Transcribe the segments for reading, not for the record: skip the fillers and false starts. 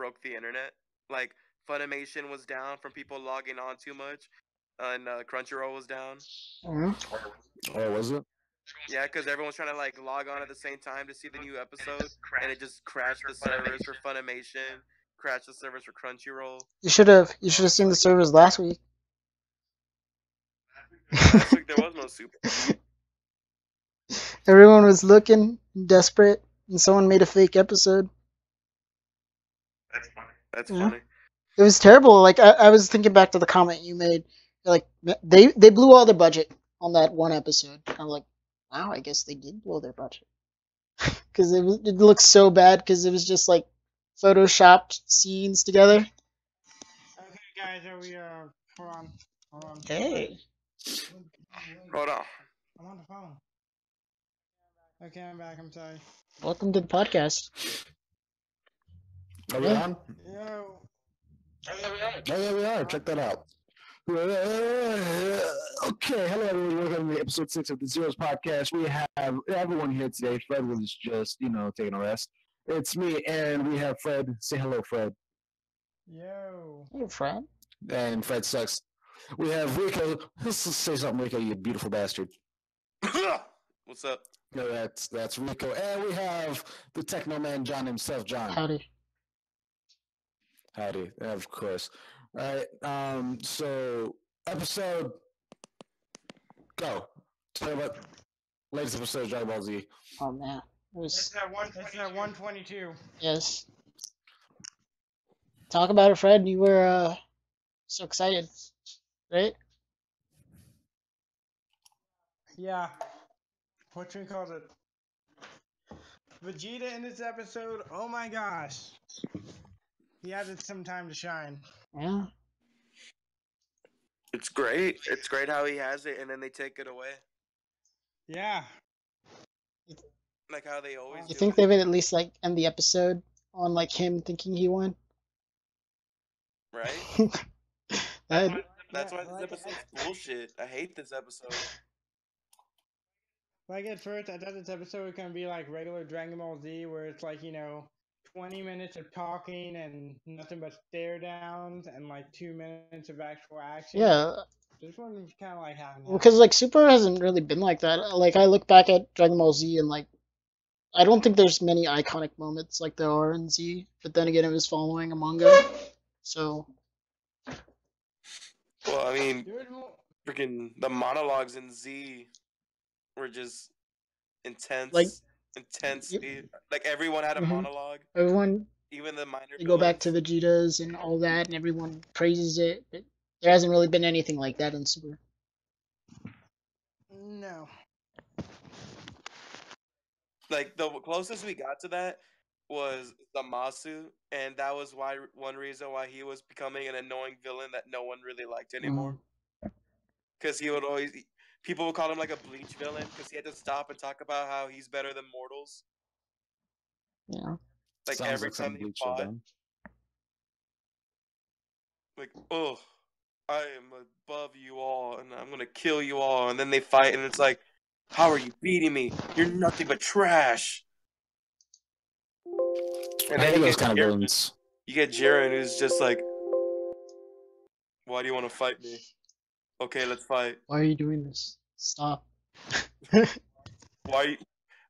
broke the internet. Like Funimation was down from people logging on too much, and Crunchyroll was down. Oh, was it? Yeah, because everyone's trying to like log on at the same time to see the new episode, and it just crashed the servers for Funimation, crashed the servers for Crunchyroll. You should have seen the servers last week. Last week there was no Super. Everyone was looking desperate, and someone made a fake episode. That's Yeah. funny. It was terrible. Like I was thinking back to the comment you made. Like they blew all their budget on that one episode. I'm like, wow, I guess they did blow their budget because it looked so bad because it was just like photoshopped scenes together. Okay, guys, are we hold on. Hey, Hold on. I'm on the phone. Okay, I'm back. I'm sorry. welcome to the podcast. Are we Yeah. on? Yo. Oh, yeah, we are. Check that out. Okay, hello everyone. Welcome to episode 6 of the Zheroes podcast. We have everyone here today. Fred was just, taking a rest. It's me, and we have Fred. Say hello, Fred. Yo. Hey, Fred. And Fred sucks. We have Rico. Let's say something, Rico, you beautiful bastard. What's up? No, that's Rico. And we have the techno man, John himself, John. Howdy. Howdy, of course. All right, so episode, go. Tell me about latest episode of Dragon Ball Z. Oh man, it It's was at 122. yes. Talk about it, Fred. You were so excited, right? Yeah. What you called it? Vegeta in this episode, oh my gosh. He had some time to shine. Yeah. It's great. It's great how he has it, and then they take it away, Yeah. like how they always. You do think it. they would at least like end the episode on like him thinking he won? Right? That That's why like, this episode's bullshit. I hate this episode. Like at first, I thought this episode was gonna be like regular Dragon Ball Z, where it's like 20 minutes of talking and nothing but stare downs, and like 2 minutes of actual action. yeah, This one was kind of like having. because like Super hasn't really been like that. Like I look back at Dragon Ball Z and like I don't think there's many iconic moments like there are in Z. But then again, it was following a manga, so Well, I mean, There was more. freaking the monologues in Z were just intense. Like- intense. Yep. Like everyone had a Mhm. monologue, everyone even the minor. they go back to villains. Vegeta's and all that, and everyone praises it. But there hasn't really been anything like that in Super. No. Like the closest we got to that was the Masu, and that was one reason why he was becoming an annoying villain that no one really liked anymore. Because he would always, people would call him like a Bleach villain because he had to stop and talk about how he's better than mortals. Yeah. Like Sounds every like time something he Bleach should have fought, done. like, oh, I am above you all, and I'm gonna kill you all, and then they fight, and it's like, how are you beating me? You're nothing but trash. And I then hate you those get kind of Jiren, villains. who's just like, why do you want to fight me? Okay, let's fight. Why are you doing this? Stop. Why?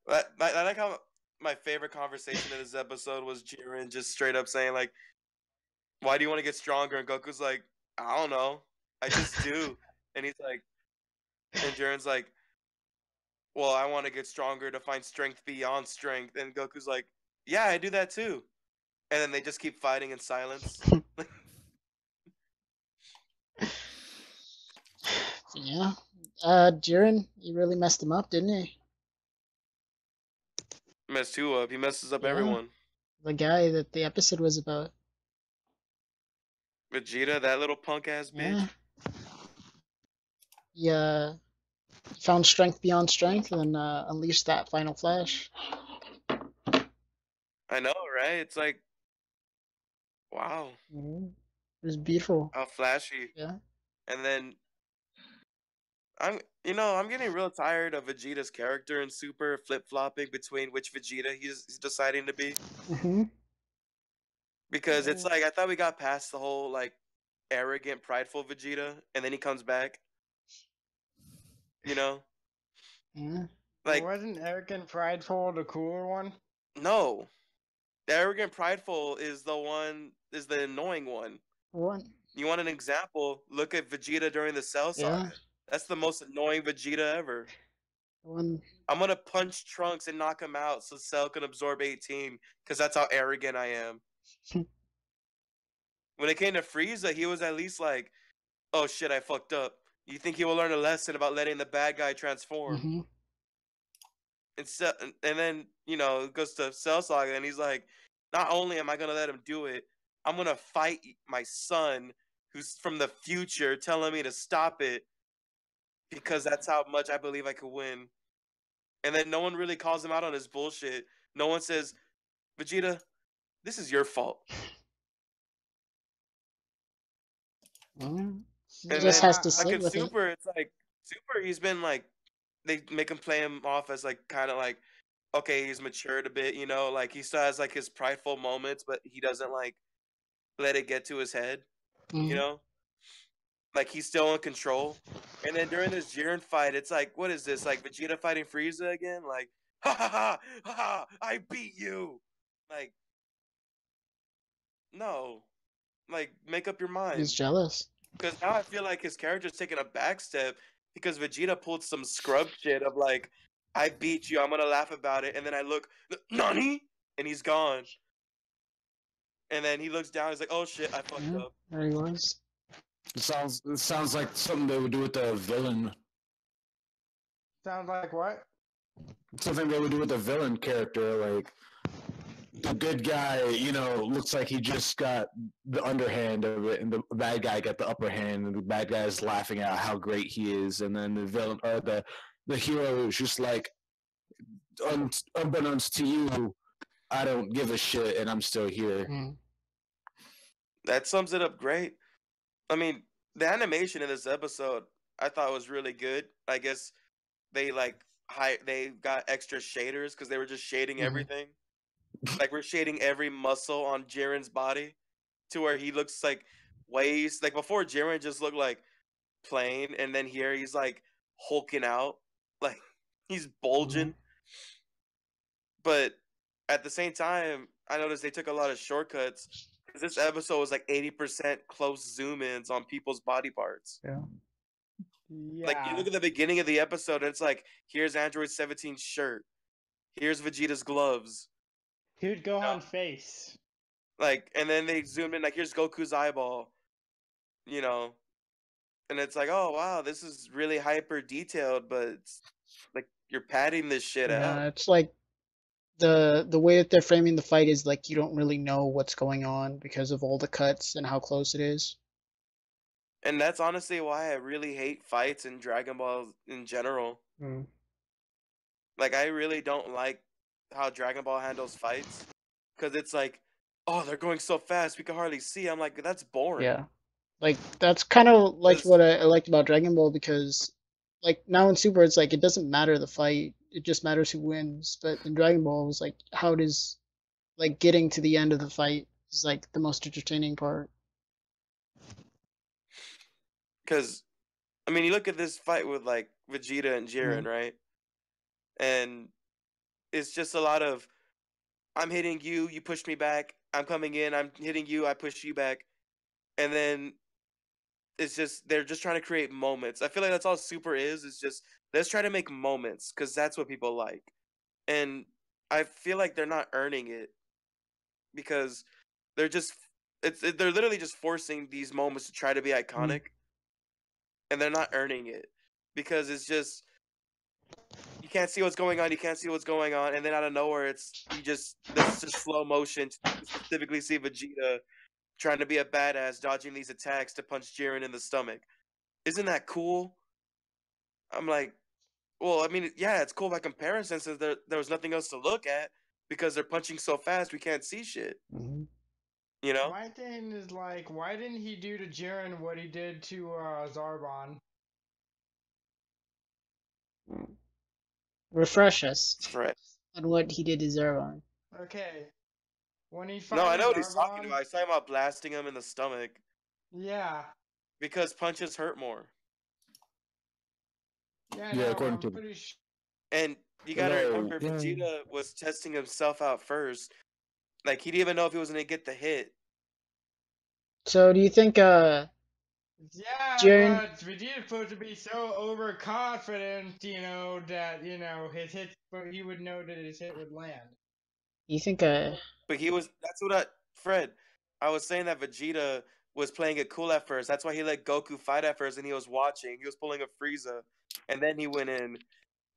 I like how my favorite conversation in this episode was Jiren just straight up saying like, "Why do you want to get stronger?" And Goku's like, "I don't know, I just do." And he's like, and Jiren's like, "Well, I want to get stronger to find strength beyond strength." And Goku's like, "Yeah, I do that too." And then they just keep fighting in silence. Yeah. Jiren, he really messed him up, didn't he? Messed who up? He messes up Yeah. everyone. The guy that the episode was about. Vegeta, that little punk ass bitch. Yeah. He found strength beyond strength and unleashed that final flash. I know, right? It's like, wow, It was beautiful. how flashy. Yeah. And then I'm getting real tired of Vegeta's character in Super flip-flopping between which Vegeta he's deciding to be. hmm because it's like I thought we got past the whole like arrogant, prideful Vegeta, and then he comes back. You know, Yeah. like Wasn't arrogant prideful the cooler one? no, the arrogant, prideful is the annoying one. One. You want an example? Look at Vegeta during the Cell Yeah. Saga. That's the most annoying Vegeta ever. One. I'm gonna punch Trunks and knock him out so Cell can absorb 18, because that's how arrogant I am. When it came to Frieza, he was at least like, "Oh shit, I fucked up." You think he will learn a lesson about letting the bad guy transform? Mm-hmm. And then it goes to Cell Saga, and he's like, "Not only am I gonna let him do it, I'm gonna fight my son, who's from the future, telling me to stop it because that's how much I believe I could win." And then no one really calls him out on his bullshit. No one says, "Vegeta, this is your fault." Mm-hmm. He And just then has to I sit fucking with it. Super, it's like Super. He's been like, they make him play him off as like kind of like, okay, he's matured a bit, like he still has like his prideful moments, but he doesn't like let it get to his head, you Mm-hmm. know, like he's still in control. And then during this Jiren fight, it's like, what is this? Like Vegeta fighting Frieza again? Like, ha ha ha ha! I beat you. Like, no, like make up your He's mind. jealous. Because now I feel like his character's taking a back step because Vegeta pulled some scrub shit of like, I beat you, I'm gonna laugh about it, and then I look, Nani? And he's gone. And then he looks down, he's like, oh shit, I fucked Yeah, up. there he was. It sounds like something they would do with the villain. Sounds like what? Something they would do with the villain character, like the good guy, looks like he just got the underhand of it, and the bad guy got the upper hand, and the bad guy is laughing at how great he is, and then the villain or the hero is just like, unbeknownst to you, I don't give a shit, and I'm still here. Mm. That sums it up great. I mean, the animation in this episode I thought was really good. I guess they they got extra shaders because they were just shading Mhm. everything. Like we're shading every muscle on Jiren's body to where he looks like waist. Like before, Jiren just looked like plain, and then here he's like hulking out, like he's bulging. Mhm. But at the same time, I noticed they took a lot of shortcuts because this episode was like 80% close zoom ins on people's body parts. Yeah. Like you Yeah. look at the beginning of the episode, and it's like, here's Android 17's shirt, here's Vegeta's gloves, Dude, Gohan's face. like, and then they zoom in, like, here's Goku's eyeball, you know, and it's like, oh wow, this is really hyper detailed, but it's like you're padding this shit out. Yeah, it's like the way that they're framing the fight is like you don't really know what's going on because of all the cuts and how close it is. And that's honestly why I really hate fights in Dragon Ball in general. Mm. Like, I really don't like how Dragon Ball handles fights because it's like, oh, they're going so fast we can hardly see. I'm like, that's boring. Yeah. Like that's kind of like 'Cause- what I liked about Dragon Ball because like now in Super it's like it doesn't matter the fight, it just matters who wins. But in Dragon Ball it was like how does like getting to the end of the fight is like the most entertaining part. Because, I mean, you look at this fight with like Vegeta and Jiren, Mhm. right? And it's just a lot of, I'm hitting you, you push me back. I'm coming in, I'm hitting you, I push you back. And then it's just, they're just trying to create moments. I feel like that's all Super is. It's just, let's try to make moments because that's what people like. And I feel like they're not earning it because they're just, they're literally just forcing these moments to try to be iconic. And they're not earning it because it's just, you can't see what's going on. You can't see what's going on, and then out of nowhere, this is just slow motion. You specifically see Vegeta trying to be a badass, dodging these attacks to punch Jiren in the stomach. Isn't that cool? I'm like, well, I mean, yeah, it's cool by comparison since there was nothing else to look at because they're punching so fast we can't see shit. Mm-hmm. You know? My thing is like, why didn't he do to Jiren what he did to Zarbon? Refresh us Right. on what he did to Zarbon. Okay. When he No, I fighting know what he's talking Zarbon. about. He's talking about blasting him in the stomach Yeah. because punches hurt more. Yeah, Yeah, no, according I'm to pretty sure. And you gotta no, remember, yeah. Vegeta was testing himself out first. Like he didn't even know if he was gonna get the hit. So do you think Yeah, Jiren, but Vegeta's supposed to be so overconfident, that his hit, but he would know that his hit would land. you think But that's what Fred, I was saying that Vegeta was playing it cool at first. That's why he let Goku fight at first and he was watching. He was pulling a Frieza. And then he went in.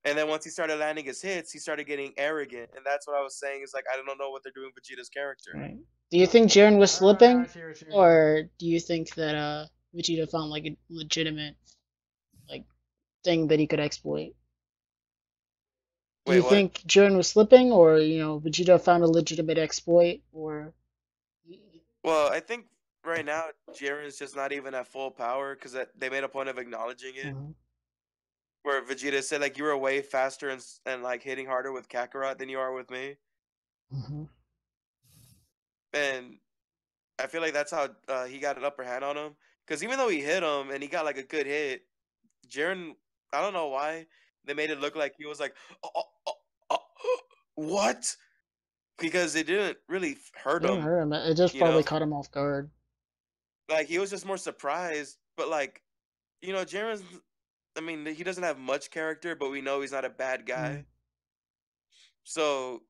And then once he started landing his hits, he started getting arrogant. And that's what I was saying is like, I don't know what they're doing with Vegeta's character. right. Do you think Jiren was Oh, now I slipping? see what you mean. Or do you think that Vegeta found like a legitimate like thing that he could exploit? Do Wait, you what? think Jiren was slipping, or Vegeta found a legitimate exploit, or Well, I think right now Jiren's just not even at full power because they made a point of acknowledging it. Mhm, Where Vegeta said like you were way faster and like hitting harder with Kakarot than you are with me. mhm, And I feel like that's how he got an upper hand on him. Because even though he hit him and he got like a good hit, Jiren, I don't know why they made it look like he was like, oh, what? Because it didn't really hurt didn't him, hurt him. It just you probably know? caught him off guard. Like he was just more surprised. But like, Jiren's, I mean, he doesn't have much character, but we know he's not a bad guy. Mhm, So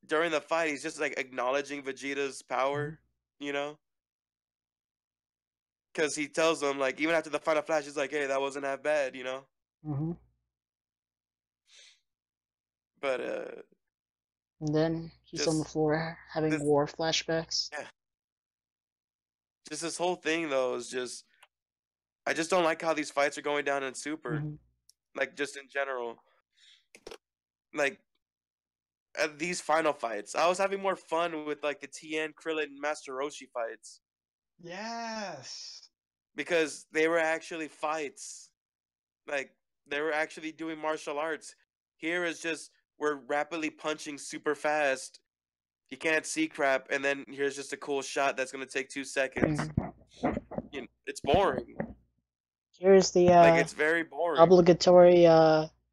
during the fight, he's just like acknowledging Vegeta's mhm, power, you know? Because he tells him, like, even after the final flash, he's like, hey, that wasn't that bad, you know? mhm. But, And then he's on the just floor having this, war flashbacks. yeah, just this whole thing, though, is just, I just don't like how these fights are going down in Super. Mhm, Like, just in general. Like, these final fights, I was having more fun with, like, the Tien, Krillin, Master Roshi fights. Yes. Because they were actually fights. Like, they were actually doing martial arts. Here is just, we're rapidly punching super fast. You can't see crap, and then here's just a cool shot that's gonna take 2 seconds. mhm. It's boring. Here's the Like it's very boring. obligatory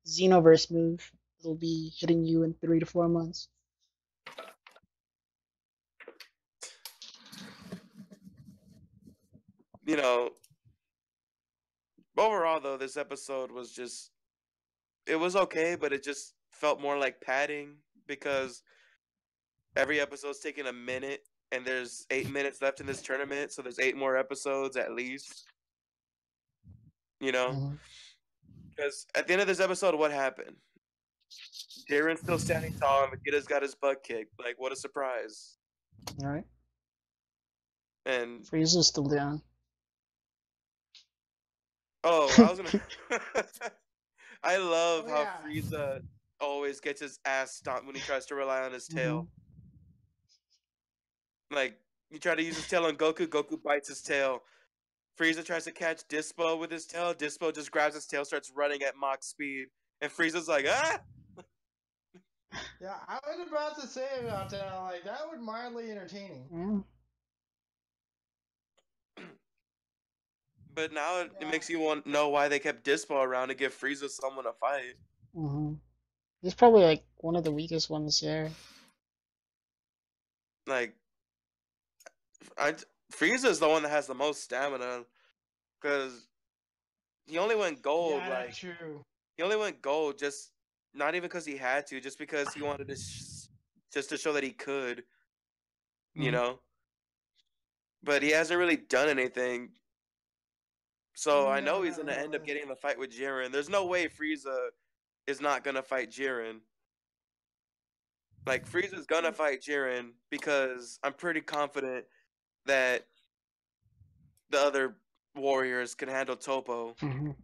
Xenoverse move. It'll be hitting you in 3 to 4 months. You know, overall though, this episode was just it was okay, but it just felt more like padding because every episode's taking a minute and there's 8 minutes left in this tournament, so there's 8 more episodes at least. You know? Mhm. Because at the end of this episode, what happened? Darren's still standing tall and Vegeta's got his butt kicked. Like, what a surprise. All right. And Frieza's still down. oh, I was gonna I love Oh how yeah. Frieza always gets his ass stomped when he tries to rely on his tail. Mhm. Like, you try to use his tail on Goku, Goku bites his tail. Frieza tries to catch Dispo with his tail. Dispo just grabs his tail, starts running at Mach speed. And Frieza's like, ah! Yeah, I was about to say about that. Like that would mildly entertaining. Yeah. But now it Yeah. makes you want to know why they kept Dispo around to give Frieza someone to fight. Mhm. He's probably like one of the weakest ones here. Like, Frieza's the one that has the most stamina. Because he only went gold, Yeah, like, that's true. he only went gold just not even because he had to, just because he wanted to just to show that he could, you Mhm. know. But he hasn't really done anything, so I No, know he's not gonna end up really. getting the fight with Jiren. There's no way Frieza is not gonna fight Jiren. Like Frieza's gonna fight Jiren because I'm pretty confident that the other warriors can handle Topo, Mhm.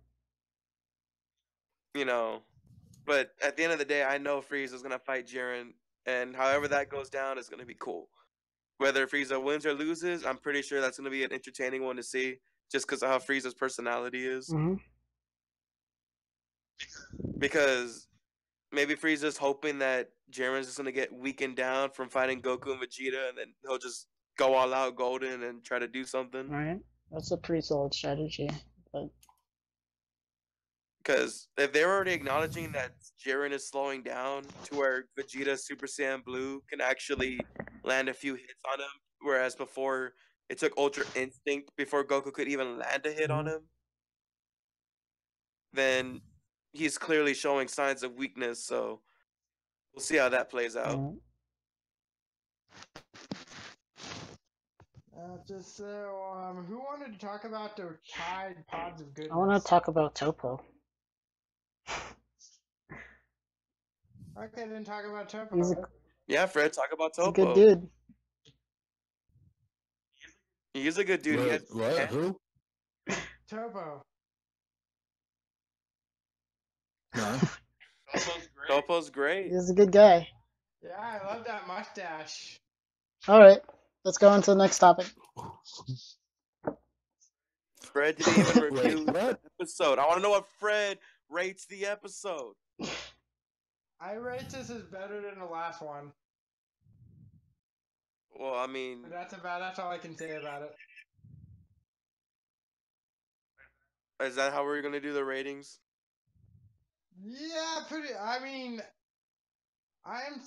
you know. But at the end of the day, I know Frieza's gonna fight Jiren, and however that goes down is gonna be cool. Whether Frieza wins or loses, I'm pretty sure that's gonna be an entertaining one to see, just because of how Frieza's personality is. Mhm. Because maybe Frieza's hoping that Jiren's just gonna get weakened down from fighting Goku and Vegeta, and then he'll just go all out Golden and try to do something. Right. That's a pretty solid strategy. But Because if they're already acknowledging that Jiren is slowing down to where Vegeta Super Saiyan Blue can actually land a few hits on him, whereas before it took Ultra Instinct before Goku could even land a hit on him, then he's clearly showing signs of weakness. So we'll see how that plays out. Just so, who wanted to talk about the Tide Pods of Goodness? I want to talk about Topo. Okay, then talk about Topo. Yeah, Fred, talk about He's a Topo. good dude. He's a good dude. What? Who? Topo. No. Topo's great. He's a good guy. Yeah, I love that mustache. All right, let's go on to the next topic. Fred didn't even review Wait, the episode. I want to know what Fred rates the episode. I rate this as better than the last one. Well, I mean, That's all I can say about it. is that how we're gonna do the ratings? Yeah, pretty. I mean, I'm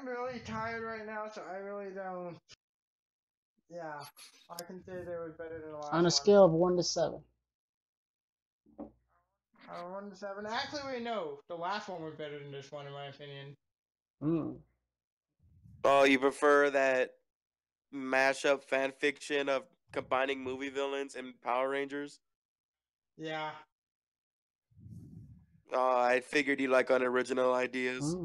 really tired right now, so I really don't. Yeah, I can say they was better than the last one. On a scale of 1 to 7. 1 to 7. Actually, wait, no. The last one was better than this one, in my opinion. Oh, you prefer that mashup fan fiction of combining movie villains and Power Rangers? Yeah. I figured you like unoriginal ideas.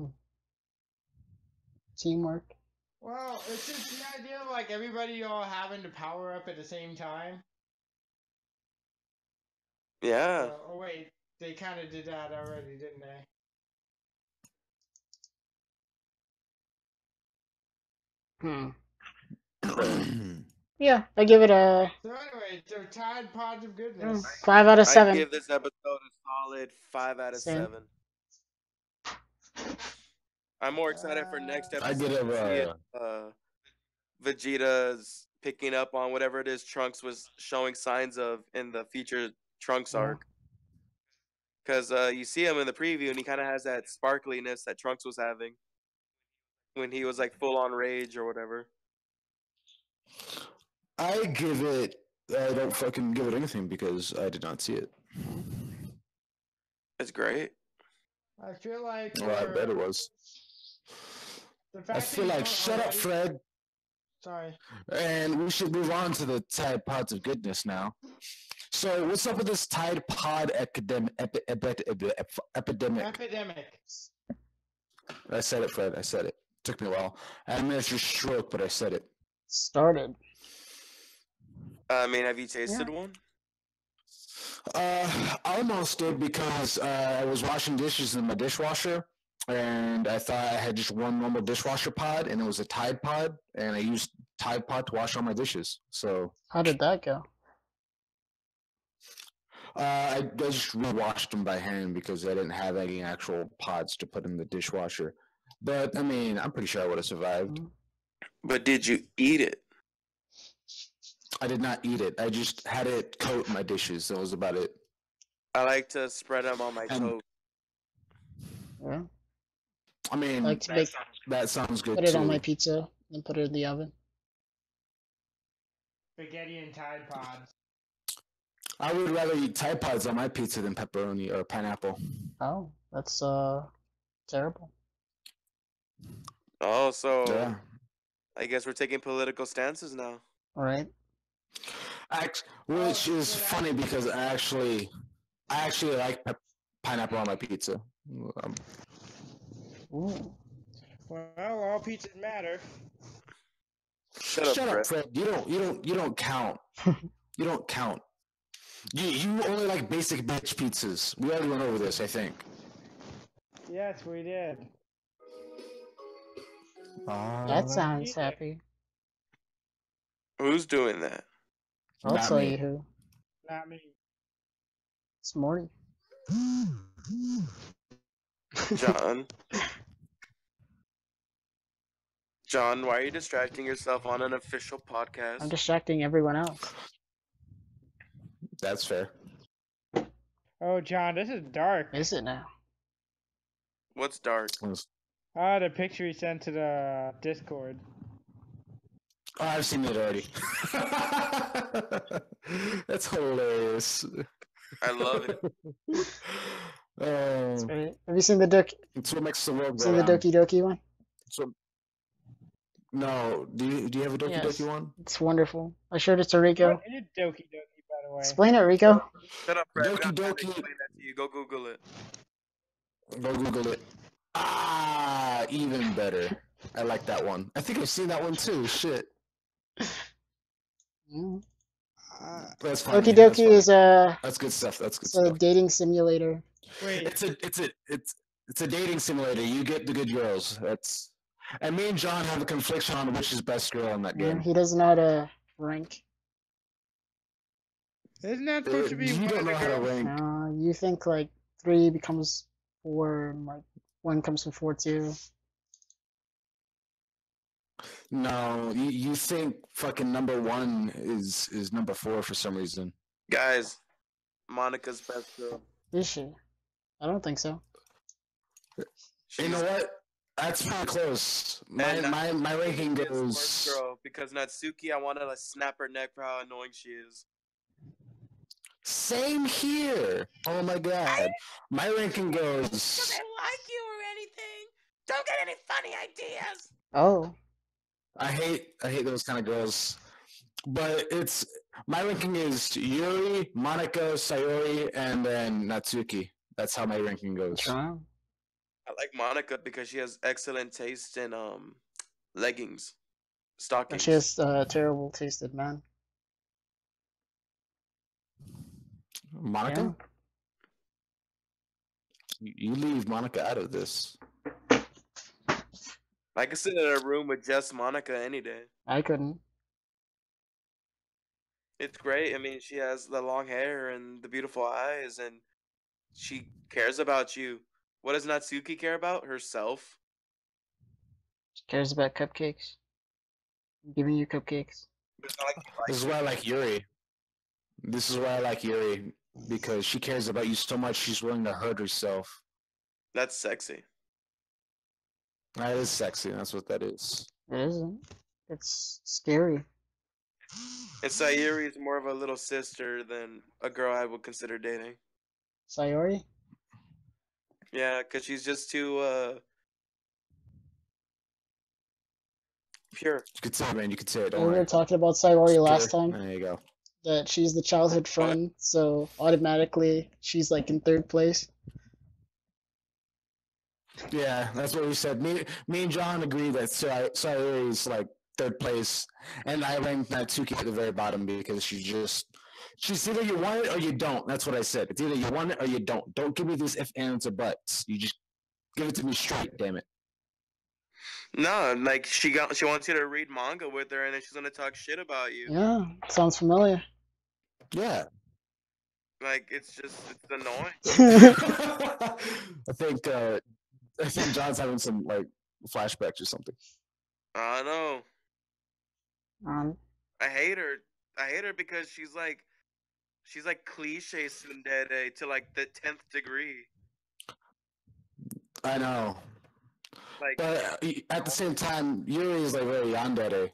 Teamwork. Well, it's just the idea of like everybody all having to power up at the same time. Yeah. Oh wait, they kind of did that already, didn't they? Yeah, I give it a. So anyway, so Tide Pods of Goodness. 5 out of 7. I give this episode a solid 5 out of Same. 7. I'm more excited for next episode. I did have Vegeta's picking up on whatever it is Trunks was showing signs of in the featured Trunks arc. Because you see him in the preview, and he kind of has that sparkliness that Trunks was having when he was like full on rage or whatever. I don't fucking give it anything because I did not see it. It's great. I feel like. Well, I bet it was. I feel like, shut up, Fred. Sorry. And we should move on to the Tide Pods of Goodness now. So, what's up with this Tide Pod epidemic? I said it, Fred. I said it. Took me a while. I managed to stroke, but I said it. Started. I mean, have you tasted one? I almost did because I was washing dishes in my dishwasher, and I thought I had just one normal dishwasher pod, and it was a Tide Pod, and I used Tide Pod to wash all my dishes. So how did that go? I just rewashed them by hand because I didn't have any actual pods to put in the dishwasher. But I mean, I'm pretty sure I would have survived. But did you eat it? I did not eat it. I just had it coat my dishes. That was about it. I like to spread them on my toast. Yeah. I mean, like to make, that sounds good put it too. on my pizza and put it in the oven. Spaghetti and Tide Pods. I would rather eat Tide Pods on my pizza than pepperoni or pineapple. Oh, that's terrible. Oh, so yeah. I guess we're taking political stances now. All right. Which is funny because I actually like pineapple on my pizza. Ooh. Well, all pizzas matter. Shut up, Fred. You don't count. You don't count. You only like basic bitch pizzas. We already went over this, I think. Yes, we did. That sounds happy. Who's doing that? I'll Not tell me. you who. Not me. It's Morty. John. John, why are you distracting yourself on an official I'm podcast? distracting everyone else. That's fair. Oh, John, this is dark. Is it now? What's dark? Ah, the picture he sent to the Discord. Oh, I've seen it already. That's hilarious. I love it. It's Um, great. Have you seen the Doki? it's what makes the world go Seen the round. Doki Doki one? So, no, do you have a Doki Yes. Doki one? It's wonderful. I showed it to Rico. What is Doki Doki, by the way? Explain it, Rico. Shut up, Fred. Doki I'm not gonna Doki. explain that to you. Go Google it. Go Google it. Ah, even better. I like that one. I think I've seen that one too. Shit. Mm. That's funny. Doki That's Doki funny. is That's good stuff. That's good it's a stuff. dating simulator. Wait, It's a dating simulator. You get the good girls. That's and me and John have a confliction on which is best girl in that Yeah, game. he doesn't know how to rank. isn't that supposed to be You one don't of know the how to girls? rank. You think like 3 becomes 4, and like 1 comes before 2. No, you think fucking number 1 is number 4 for some reason. Guys, Monica's best girl. Is she? I don't think so. You know what? That's pretty close. My ranking Natsuki is goes. worst girl because Natsuki, I want to like, snap her neck for how annoying she is. Same here. Oh my god. My ranking goes. like you or anything. Don't get any funny ideas. Oh, I hate those kind of girls. But it's my ranking is Yuri, Monica, Sayori, and then Natsuki. That's how my ranking goes. Toronto. I like Monica because she has excellent taste in leggings, But stockings. she has terrible tasted man. Monica? You leave Monica out of this. I could sit in a room with just Monica any day. I couldn't. It's great. I mean, she has the long hair and the beautiful eyes, and she cares about you. What does Natsuki care about? Herself. She cares about cupcakes. Giving you cupcakes. But it's not like you This is why I like Yuri. This is why I like Yuri. Because she cares about you so much she's willing to hurt herself. That's sexy. That is sexy, that's what that is. It isn't. It's scary. And Sayuri is more of a little sister than a girl I would consider dating. Sayori? Yeah, because she's just too pure. You could say it, man, you could say it, don't We were worry. talking about Sayori last Pure. time. There you go. That she's the childhood friend, so automatically she's like in 3rd place. Yeah, that's what we said. Me and John agree that Sayori is like 3rd place, and I ranked Natsuki at the very bottom because she's either you want it or you don't. That's what I said. It's either you want it or you don't. Don't give me these if, ands, or buts. You just give it to me straight, damn it. No, like she wants you to read manga with her, and then she's gonna talk shit about you. Yeah, sounds familiar. Yeah. Like it's annoying. I think John's having some like flashbacks or something. I know. Um, I hate her. I hate her because she's like cliche tsundere to like the 10th degree. I know. Like, But at the same time, Yuri is like very yandere.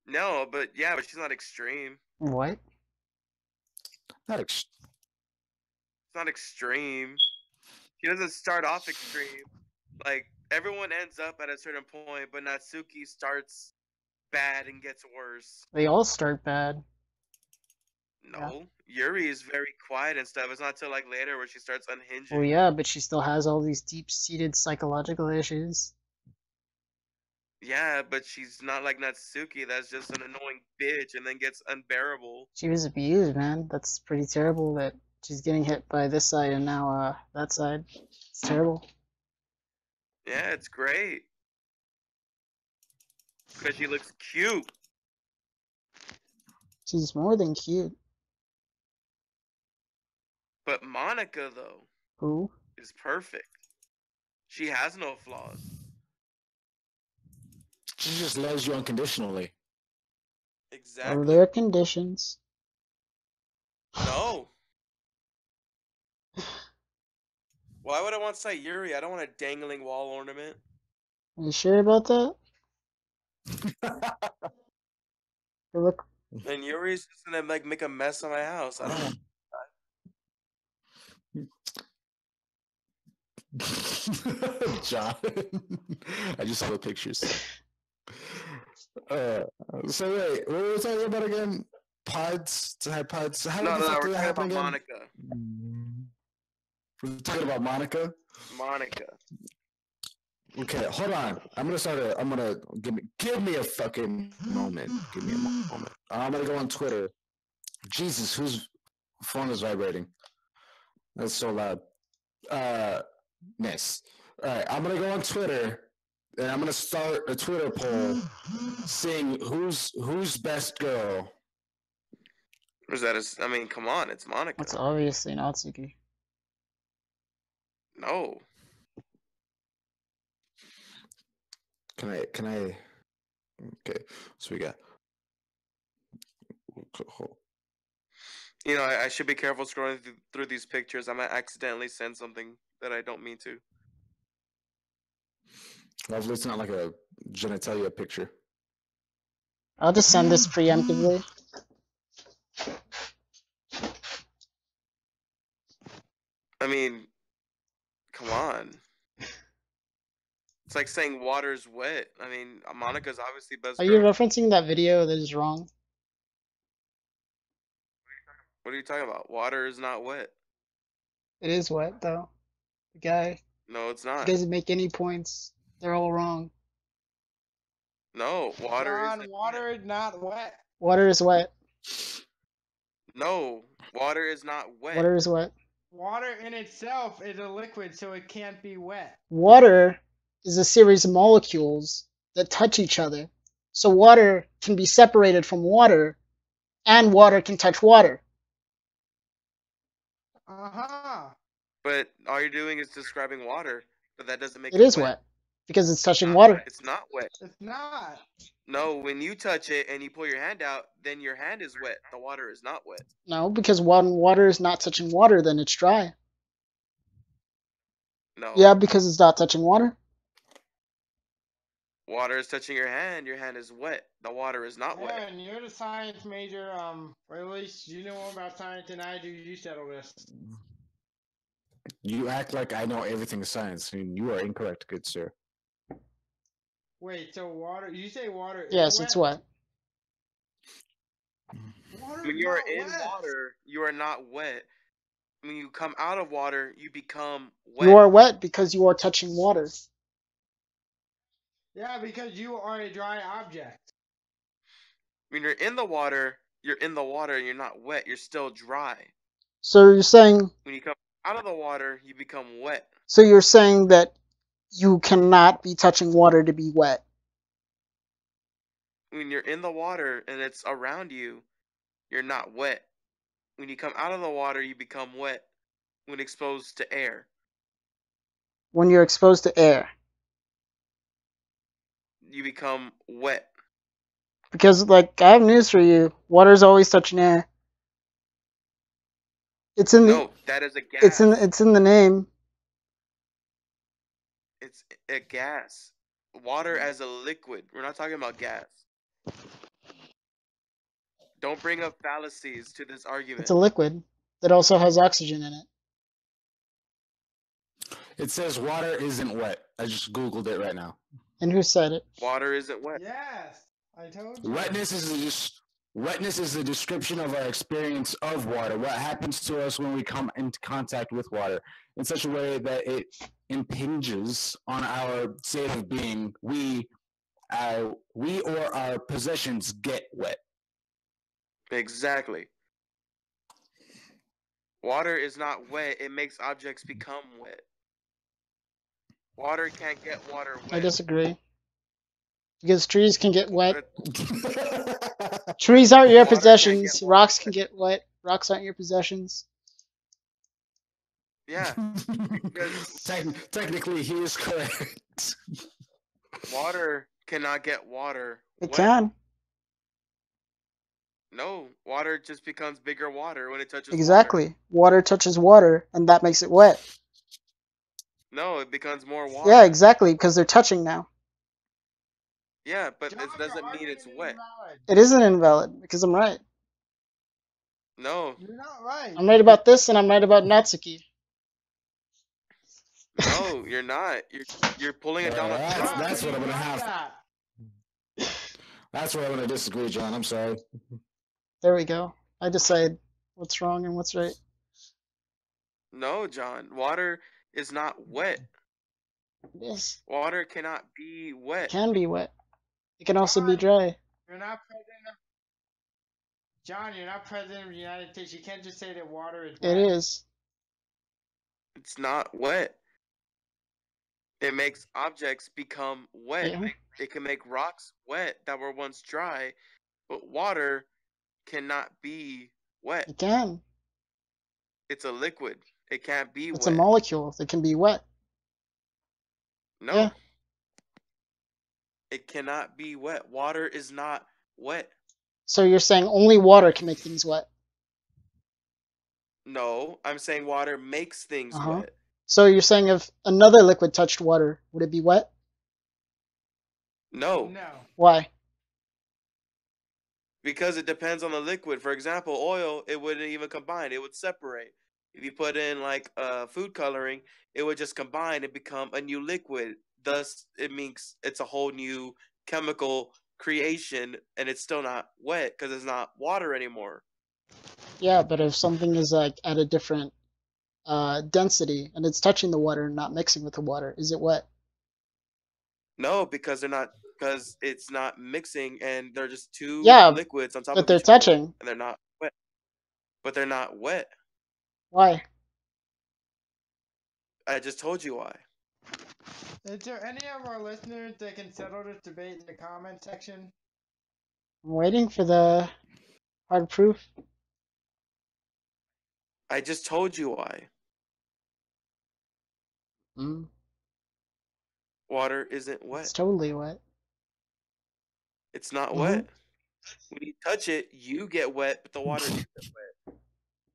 no, but she's not extreme. what? It's not extreme. She doesn't start off extreme. Like everyone ends up at a certain point, but Natsuki starts bad and gets worse. They all start bad. No, Yuri is very quiet and stuff. It's not till like later where she starts unhinging. Well, yeah, but she still has all these deep-seated psychological issues. Yeah, but she's not like Natsuki. That's just an annoying bitch and then gets unbearable. She was abused, man. That's pretty terrible that she's getting hit by this side and now that side. It's terrible. Yeah, it's great. Because she looks cute. She's more than cute. But Monica, though, Who? is perfect. She has no flaws. She just loves you unconditionally. Exactly. Are there conditions? No. Why would I want Sayuri? I don't want a dangling wall ornament. Are you sure about that? Look, And Yuri's just gonna like make a mess of my house. I don't want. John, I just saw the pictures. So wait, what were we talking about again? Pods to have pods. How No, the fuck we're did that talking happen about again? Monica. We're talking about Monica. Monica. Okay, hold on. I'm gonna give me a fucking moment. Give me a moment. I'm gonna go on Twitter. Jesus, whose phone is vibrating? That's so loud. Nice. All right, I'm gonna go on Twitter and I'm gonna start a Twitter poll, seeing who's best girl. Was that? I mean, come on, it's Monica. that's obviously Natsuki. No. Can I? Okay, so we got. You know, I should be careful scrolling through these pictures. I might accidentally send something that I don't mean to. Hopefully, it's not like a genitalia picture. I'll just send this preemptively. I mean, come on. It's like saying water's wet. I mean, Monica's obviously best Are you girl. referencing that video that is wrong? What are you talking about? Water is not wet. It is wet though. The guy No, it's he not. doesn't make any points. They're all wrong. No, water John, isn't water wet. is not wet. Water is wet. No, water is not wet. Water is wet. Water in itself is a liquid, so it can't be wet. Water is a series of molecules that touch each other. So water can be separated from water, and water can touch water. Uh-huh. But all you're doing is describing water, but that doesn't make It it is wet because it's touching Not- water. It's not wet. It's not. No, when you touch it and you pull your hand out, then your hand is wet. The water is not wet. No, because when water is not touching water, then it's dry. No. Yeah, because it's not touching water. Water is touching your hand is wet. The water is not Yeah, wet. and you're the science major, or at least you know more about science than I do. You settle this. You act like I know everything science. I mean, you are incorrect, good sir. Wait, so water? You say water Yes, is wet? it's wet. Water When is you are not in wet. water, you are not wet. When you come out of water, you become wet. You are wet because you are touching water. Yeah, because you are a dry object. When you're in the water, you're not wet. You're still dry. So you're saying When you come out of the water, you become wet. so you're saying that you cannot be touching water to be wet. When you're in the water and it's around you, you're not wet. When you come out of the water, you become wet when exposed to air. When you're exposed to air. You become wet. Because, like, I have news for you. Water's always touching air. It's in No, that is a gas. It's in the name. It's a gas. Water as a liquid. We're not talking about gas. Don't bring up fallacies to this argument. It's a liquid that also has oxygen in it. It says water isn't wet. I just Googled it right now. And who said it? Water isn't wet. Yes, I told you. Wetness is the description of our experience of water. What happens to us when we come into contact with water in such a way that it impinges on our state of being. We or our possessions get wet. Exactly. Water is not wet. It makes objects become wet. Water can't get water wet. I disagree. Because trees can get wet. Trees aren't your Water can't possessions. get water Rocks can wet. get wet. Rocks aren't your possessions. Yeah, because Technically, he is correct. water cannot get water It wet. can. No, water just becomes bigger water when it touches Exactly. Water touches water, and that makes it wet. water. No, it becomes more water. Yeah, exactly, because they're touching now. Yeah, but John, it doesn't your mean it's argument is wet. invalid. It isn't invalid, because I'm right. No, You're not right. I'm right about this, and I'm right about Natsuki. no, you're not. You're pulling it down on That's- John. that's what I'm gonna Got have. that. That's where I'm gonna disagree, John. I'm sorry. There we go. I decide what's wrong and what's right. No, John. Water is not wet. It is. Water cannot be It wet. can be wet. It can also be John, dry. You're not president of John, you're not president of the United States. You can't just say that water is wet. It is. It's not wet. It makes objects become wet. Yeah. It can make rocks wet that were once dry, but water cannot be wet. It can. It's a liquid. It can't be It's wet. a molecule that can be wet. No. Yeah. It cannot be wet. Water is not wet. So you're saying only water can make things wet? No, I'm saying water makes things Uh-huh. wet. So you're saying if another liquid touched water, would it be wet? No, No. Why? because it depends on the liquid. For example, oil, it wouldn't even combine. It would separate. If you put in like food coloring, it would just combine and become a new liquid. Thus, it means it's a whole new chemical creation, and it's still not wet because it's not water anymore. Yeah, but if something is like at a different density and it's touching the water and not mixing with the water, is it wet? No, because they're not. Because it's not mixing, and they're just two Yeah, liquids on top but of they're each other, touching. and they're not wet. But they're not wet. Why? I just told you why. Is there any of our listeners that can settle this debate in the comment section? I'm waiting for the hard proof. I just told you why. Mm, Water isn't it's wet. totally wet. It's not Mhm. wet. When you touch it, you get wet, but the water isn't wet.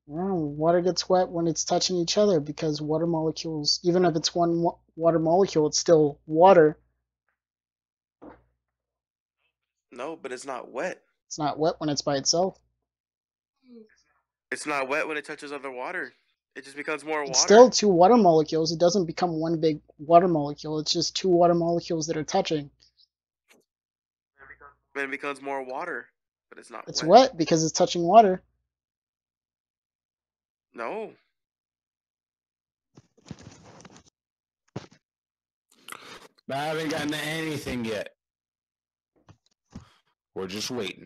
No, water gets wet when it's touching each other because water molecules, even if it's one water molecule, it's still water. No, but it's not wet. It's not wet when it's by itself. It's not wet when it touches other water. It just becomes more It's water. still two water molecules. It doesn't become one big water molecule. It's just two water molecules that are touching. Then it becomes more water, but it's not It's wet. wet because it's touching water. No. But I haven't gotten to anything yet. We're just waiting.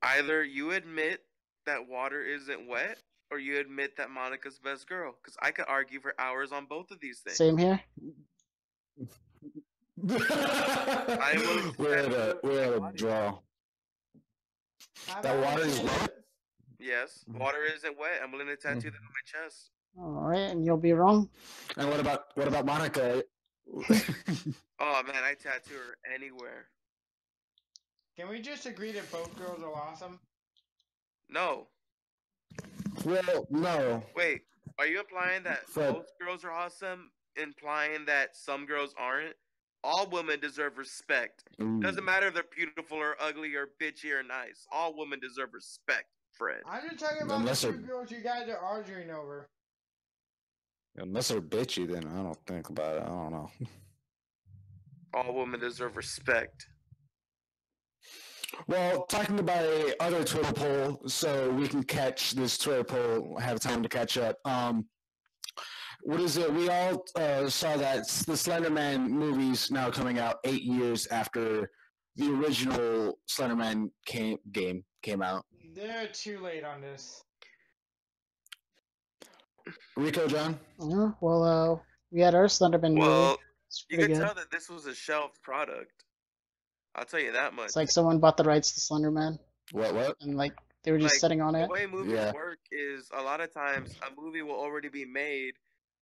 Either you admit that water isn't wet, or you admit that Monica's best girl. Because I could argue for hours on both of these things. Same here. We're at a draw. How That about water we is say wet? that- Yes, water isn't wet. I'm willing to tattoo that on my chest. All right, and you'll be wrong. And what about Monica? Oh man, I tattoo her anywhere. Can we just agree that both girls are awesome? No. Well, no. Wait, are you implying that Fred. both girls are awesome? Implying that some girls aren't? All women deserve respect. Ooh. Doesn't matter if they're beautiful or ugly or bitchy or nice. All women deserve respect, Fred. I'm just talking about Unless the they're- two girls you guys are arguing over. Unless they're bitchy, then I don't think about it. I don't know. All women deserve respect. Well, talking about a other Twitter poll, so we can catch this Twitter poll, have time to catch up. What is it? We all saw that the Slenderman movie's now coming out 8 years after the original Slenderman game came out. They're too late on this. Rico, John? Yeah, well, we had our Slenderman movie. Well, It's you pretty can good. tell that this was a shelved product. I'll tell you that much. It's like someone bought the rights to Slenderman What? and like they were just Like, sitting on the it. way movies Yeah. work is a lot of times a movie will already be made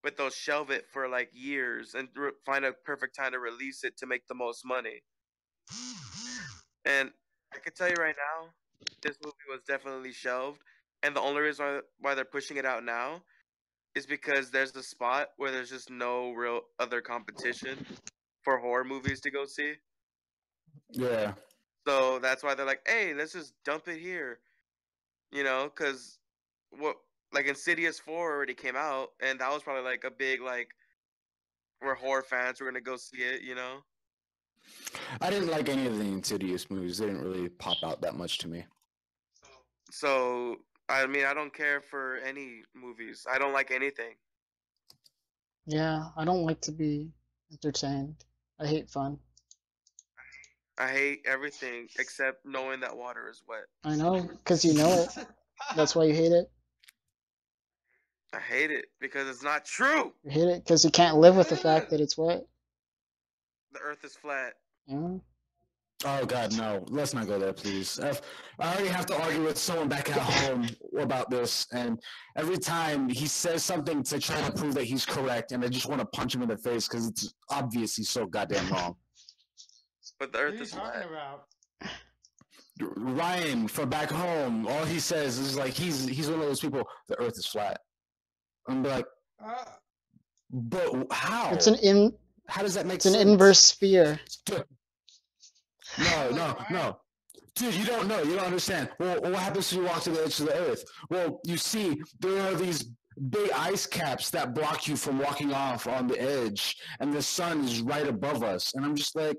but they'll shelve it for like years and find a perfect time to release it to make the most money. And I can tell you right now, this movie was definitely shelved, and the only reason why they're pushing it out now is because there's a spot where there's just no real other competition for horror movies to go see. Yeah. So that's why they're like, hey, let's just dump it here, because what like Insidious 4 already came out, and that was probably like a big like where horror fans were gonna go see it. I didn't like any of the Insidious movies. They didn't really pop out that much to me. So I mean, I don't care for any movies. I don't like anything. Yeah, I don't like to be entertained. I hate fun. I hate everything except knowing that water is wet. I know, because you know it. That's why you hate it. I hate it because it's not true. You hate it because you can't live with the fact that it's wet. The earth is flat. Yeah. Oh God, no! Let's not go there, please. I already have to argue with someone back at home about this, and every time he says something to try to prove that he's correct, and I just want to punch him in the face because it's obvious he's so goddamn wrong. But the What earth are you is talking flat. about? Ryan from back home, all he says is like he's one of those people. The Earth is flat. I'm like, Uh, but how? How does that make It's an sense? inverse sphere. No. Dude, you don't know. You don't understand. Well, what happens when you walk to the edge of the Earth? Well, you see, there are these big ice caps that block you from walking off on the edge, and the sun is right above us. And I'm just like,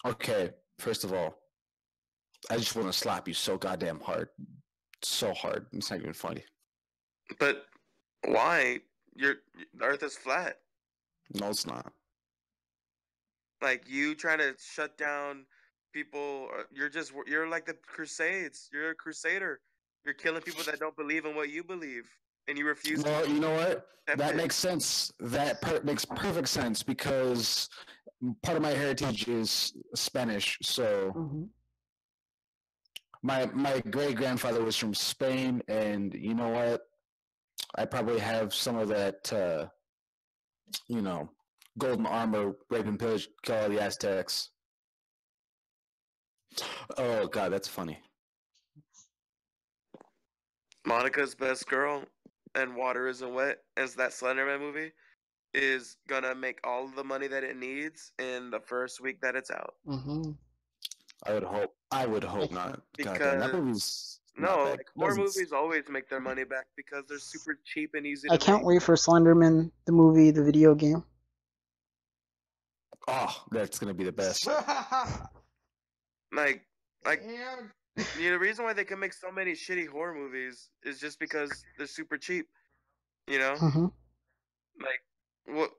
okay, first of all, I just want to slap you so goddamn hard. So hard. It's not even funny. But why? The earth is flat. No, it's not. Like you trying to shut down people. You're like the Crusades. You're a crusader. You're killing people that don't believe in what you believe, and you refuse to. Well, you know what? accept That it. makes sense. That makes perfect sense because part of my heritage is Spanish. So Mm-hmm. my great grandfather was from Spain, and you know what? I probably have some of that. Golden armor, rape and pillage, kill all the Aztecs. Oh God, that's funny. Monica's best girl and Water Isn't Wet, as that Slenderman movie, is gonna make all the money that it needs in the first week that it's out. Mm-hmm. I would hope not. God damn, that Because movie's not bad. like horror movies always make their money back because they're super cheap and easy to I can't make. wait for Slenderman, the movie, the video game. Oh, that's gonna be the best. Like and the reason why they can make so many shitty horror movies is just because they're super cheap. You know, Mm-hmm. like what?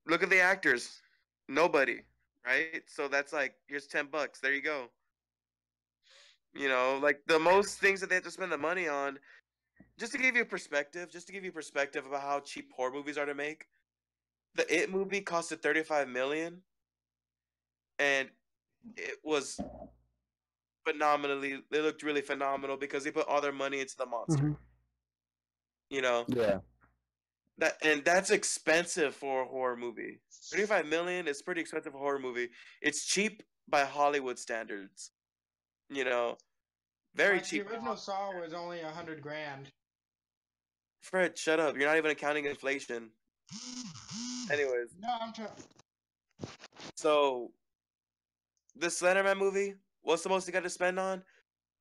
Look at the actors. Nobody, right? So that's like here's $10. There you go. Like the most things that they have to spend the money on. Just to give you perspective, about how cheap horror movies are to make. The It movie costed $35 million, and it was phenomenally. They looked really phenomenal because they put all their money into the monster. Mm-hmm. Yeah. That's expensive for a horror movie. $35 million is pretty expensive for a horror movie. It's cheap by Hollywood standards. Very like, cheap. the original Saw was only $100,000. Fred, shut up. You're not even accounting inflation. Anyways, No, I'm trying. so this Slenderman movie, what's the most you got to spend on?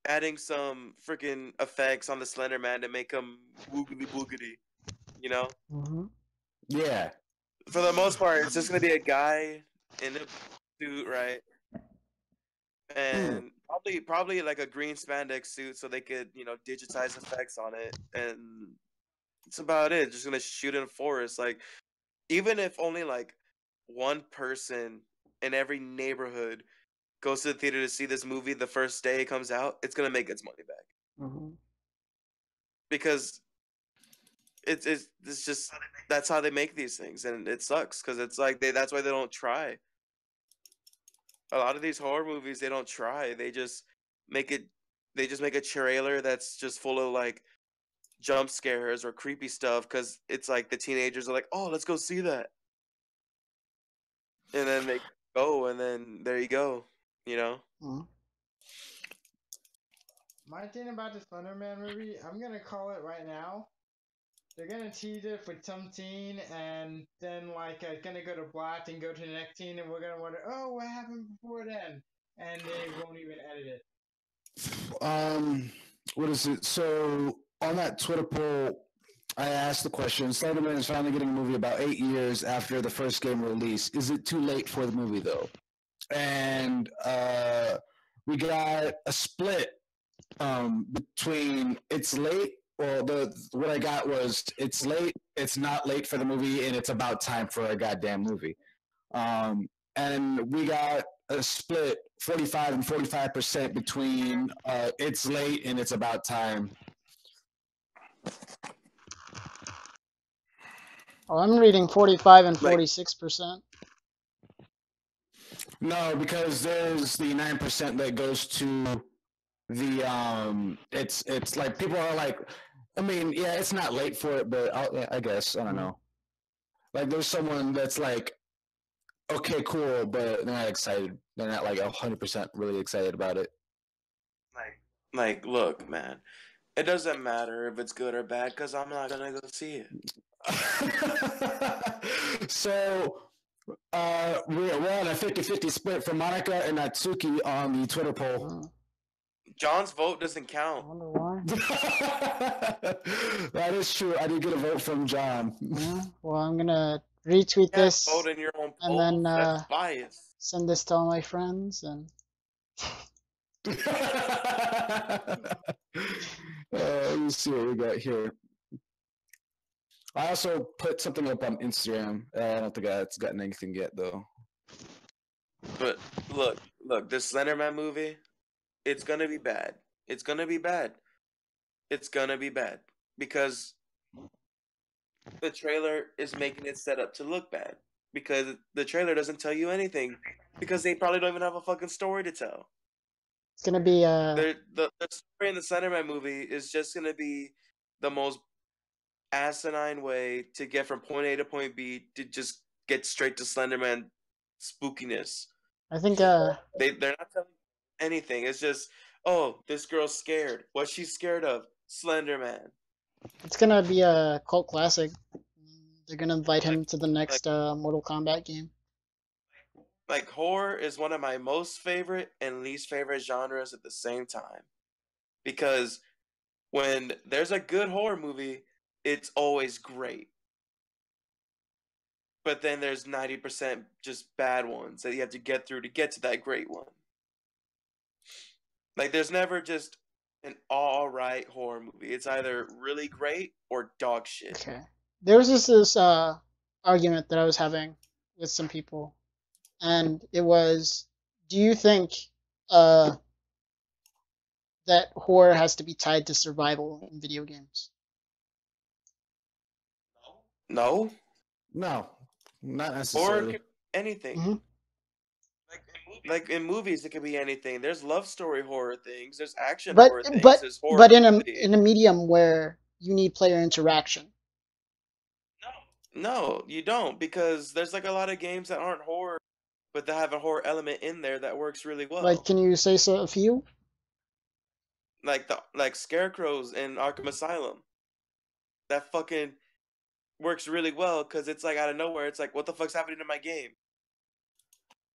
Adding some freaking effects on the Slenderman to make him woogly boogity. Mm-hmm. Yeah. For the most part, it's just gonna be a guy in a suit, right? And probably like a green spandex suit, so they could digitize effects on it, and it's about it. Just gonna shoot in a forest. Like even if only like one person in every neighborhood goes to the theater to see this movie the first day it comes out, it's gonna make its money back Mm-hmm. because it's just that's how they make these things, and it sucks because it's like that's why they don't try. A lot of these horror movies, they don't try. They just make a trailer that's just full of like jump scares or creepy stuff because it's like the teenagers are like, oh, let's go see that, and then they go, and then there you go, you know. Mhm. My thing about the Slenderman movie, I'm gonna call it right now. They're gonna tease it with some scene, and then like it's gonna go to black and go to the next scene, and we're gonna wonder, oh, what happened before then? And they won't even edit it. What is it? So on that Twitter poll, I asked the question: Slenderman is finally getting a movie about 8 years after the first game release. Is it too late for the movie though? And we got a split between it's late. Well, what I got was it's late, it's not late for the movie, and it's about time for a goddamn movie. And we got a split 45 and 45% between it's late and it's about time. Oh, I'm reading 45 and 46%. No, because there's the 9% that goes to the it's like people are like, I mean, yeah, it's not late for it, but I guess I don't know. Like there's someone that's like, okay, cool, but they're not excited. They're not like 100% really excited about it. Like, look, man, it doesn't matter if it's good or bad because I'm not gonna go see it. So we're on a 50-50 split for Monica and Natsuki on the Twitter poll. John's vote doesn't I count. wonder why. That is true. I did get a vote from John. Well, I'm gonna retweet Yeah, this vote in your own and poll. then That's bias. send this to all my friends and. Let me see what we got here. I also put something up on Instagram. I don't think it's gotten anything yet, though. But look, this Slenderman movie, it's gonna be bad. It's gonna be bad. It's gonna be bad because the trailer is making it set up to look bad. Because the trailer doesn't tell you anything. Because they probably don't even have a fucking story to tell. It's gonna be The story in the Slenderman movie is just gonna be the most asinine way to get from point A to point B to just get straight to Slenderman spookiness. I think they're not telling anything. It's just, oh, this girl's scared. What's she scared of? Slenderman. it's gonna be a cult classic. They're gonna invite him to the next Mortal Kombat game. Like horror is one of my most favorite and least favorite genres at the same time. Because when there's a good horror movie, it's always great. But then there's 90% just bad ones that you have to get through to get to that great one. Like there's never just an alright horror movie. It's either really great or dog shit. Okay. There was this argument that I was having with some people, and it was, do you think that horror has to be tied to survival in video games? No, not horror necessarily. could be anything. Mm-hmm. Like in movies, it could be anything. There's love story horror things. There's action But horror things. but There's horror but in comedy. a medium where you need player interaction. No, you don't, because there's like a lot of games that aren't horror, but that have a horror element in there that works really well. Like, can you say a few? Like Scarecrows in Arkham Asylum. That fucking works really well because it's like out of nowhere. It's like, what the fuck's happening in my game?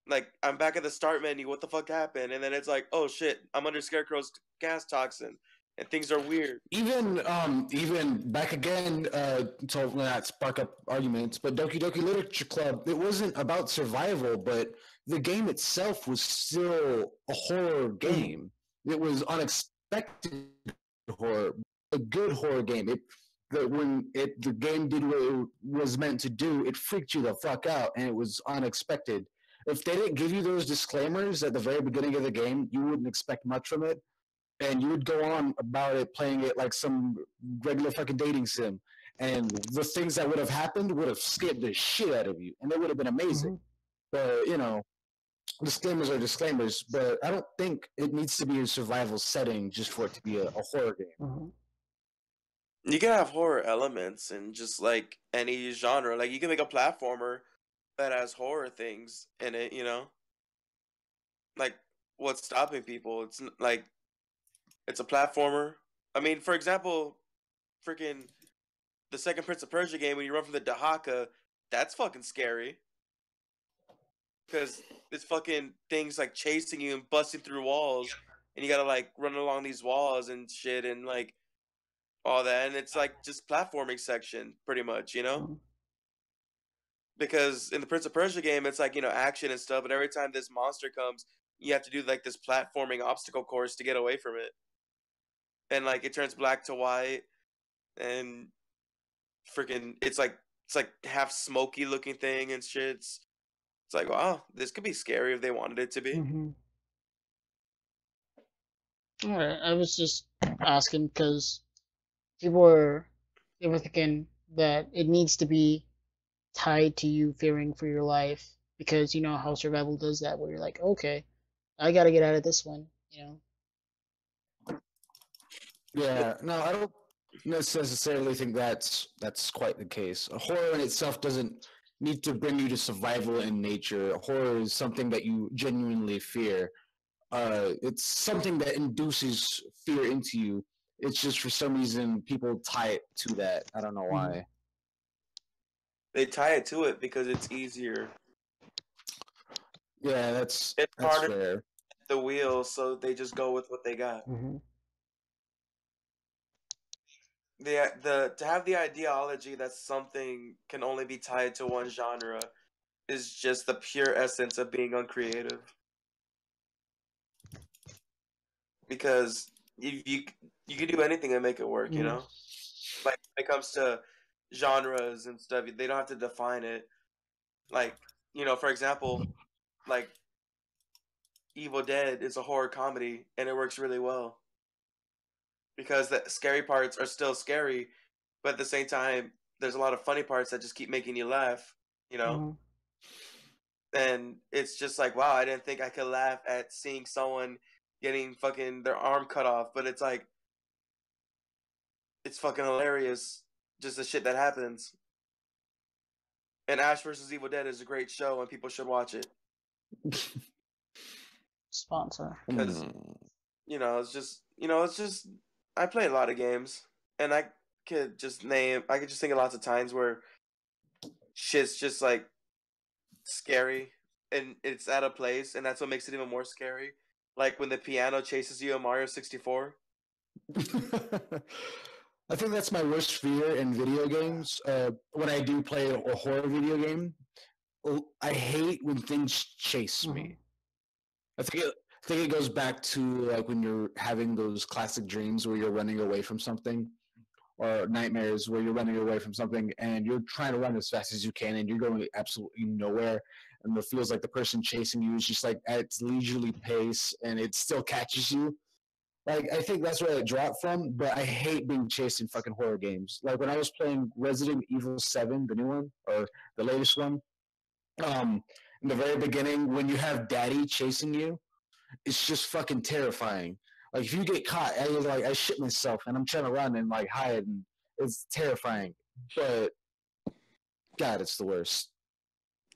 Like, I'm back at the start menu. What the fuck happened? And then it's like, oh shit, I'm under Scarecrow's gas toxin, and things are weird. Even back again to not spark up arguments, but Doki Doki Literature Club, it wasn't about survival, but the game itself was still a horror game. It was unexpected horror, a good horror game. The game did what it was meant to do, it freaked you the fuck out, and it was unexpected. If they didn't give you those disclaimers at the very beginning of the game, you wouldn't expect much from it. And you would go on about it, playing it like some regular fucking dating sim. And the things that would have happened would have scared the shit out of you. And they would have been amazing. But, disclaimers are disclaimers. But I don't think it needs to be a survival setting just for it to be a horror game. You can have horror elements in just like any genre. Like you can make a platformer that has horror things in it. Like what's stopping people? Like it's a platformer. I mean, for example, freaking the second Prince of Persia game when you run from the Dahaka, that's fucking scary because it's fucking things like chasing you and busting through walls, and you gotta like run along these walls and shit and like all that, and it's like just platforming section pretty much. Mhm. Because in the Prince of Persia game, it's like action and stuff, but every time this monster comes, you have to do like this platforming obstacle course to get away from it, and like it turns black to white, and freaking it's like half smoky looking thing and shit. It's like, wow, this could be scary if they wanted it to be. Mhm. All right, I was just asking because people were they were thinking that it needs to be tied to you fearing for your life because you know how survival does that, where you're like, okay, I got to get out of this one, you know. Yeah, no, I don't necessarily think that's quite the case. Horror in itself doesn't need to bring you to survival in nature. Horror is something that you genuinely fear. It's something that induces fear into you. It's just for some reason people tie it to that. I don't know Mhm. why. They tie it to it because it's easier. Yeah, that's It's that's harder fair. the wheel, so they just go with what they got. Mhm. The to have the ideology that something can only be tied to one genre is just the pure essence of being uncreative. Because you can do anything and make it work. Mhm. Like when it comes to genres and stuff, they don't have to define it. Like for example, like Evil Dead is a horror comedy and it works really well because the scary parts are still scary, but at the same time, there's a lot of funny parts that just keep making you laugh. You know, Mhm. and it's just like, wow, I didn't think I could laugh at seeing someone getting fucking their arm cut off, but it's like it's fucking hilarious, just the shit that happens. And Ash versus Evil Dead is a great show, and people should watch it Sponsor. because Hmm. it's just I play a lot of games, and I could just think of lots of times where shit's just like scary and it's at a place, and that's what makes it even more scary. Like when the piano chases you in Mario 64. I think that's my worst fear in video games. When I do play a horror video game, I hate when things chase Mhm. me. I think it goes back to like when you're having those classic dreams where you're running away from something, or nightmares where you're running away from something and you're trying to run as fast as you can and you're going absolutely nowhere, and it feels like the person chasing you is just like at its leisurely pace and it still catches you. Like I think that's where it dropped from, but I hate being chased in fucking horror games. Like when I was playing Resident Evil 7, the new one or the latest one, in the very beginning when you have daddy chasing you, it's just fucking terrifying. Like if you get caught, I shit myself and I'm trying to run and like hide, and it's terrifying. But God, it's the worst.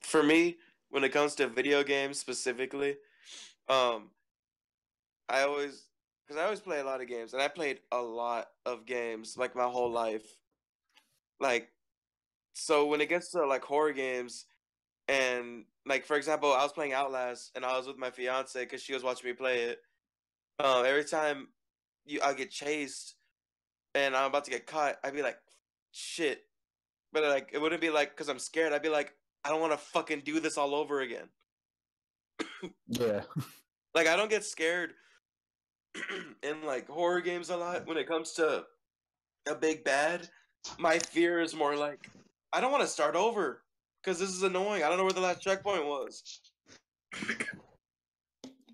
For me, when it comes to video games specifically, um, I always because I always play a lot of games, and I played a lot of games like my whole life. Like so, when it gets to like horror games, and like for example, I was playing Outlast, and I was with my fiance because she was watching me play it. Every time I get chased and I'm about to get caught, I'd be like, shit. But like, it wouldn't be like because I'm scared. I'd be like, I don't want to fucking do this all over again. Yeah. Like, I don't get scared in like horror games a lot when it comes to a big bad. My fear is more like, I don't want to start over because this is annoying. I don't know where the last checkpoint was.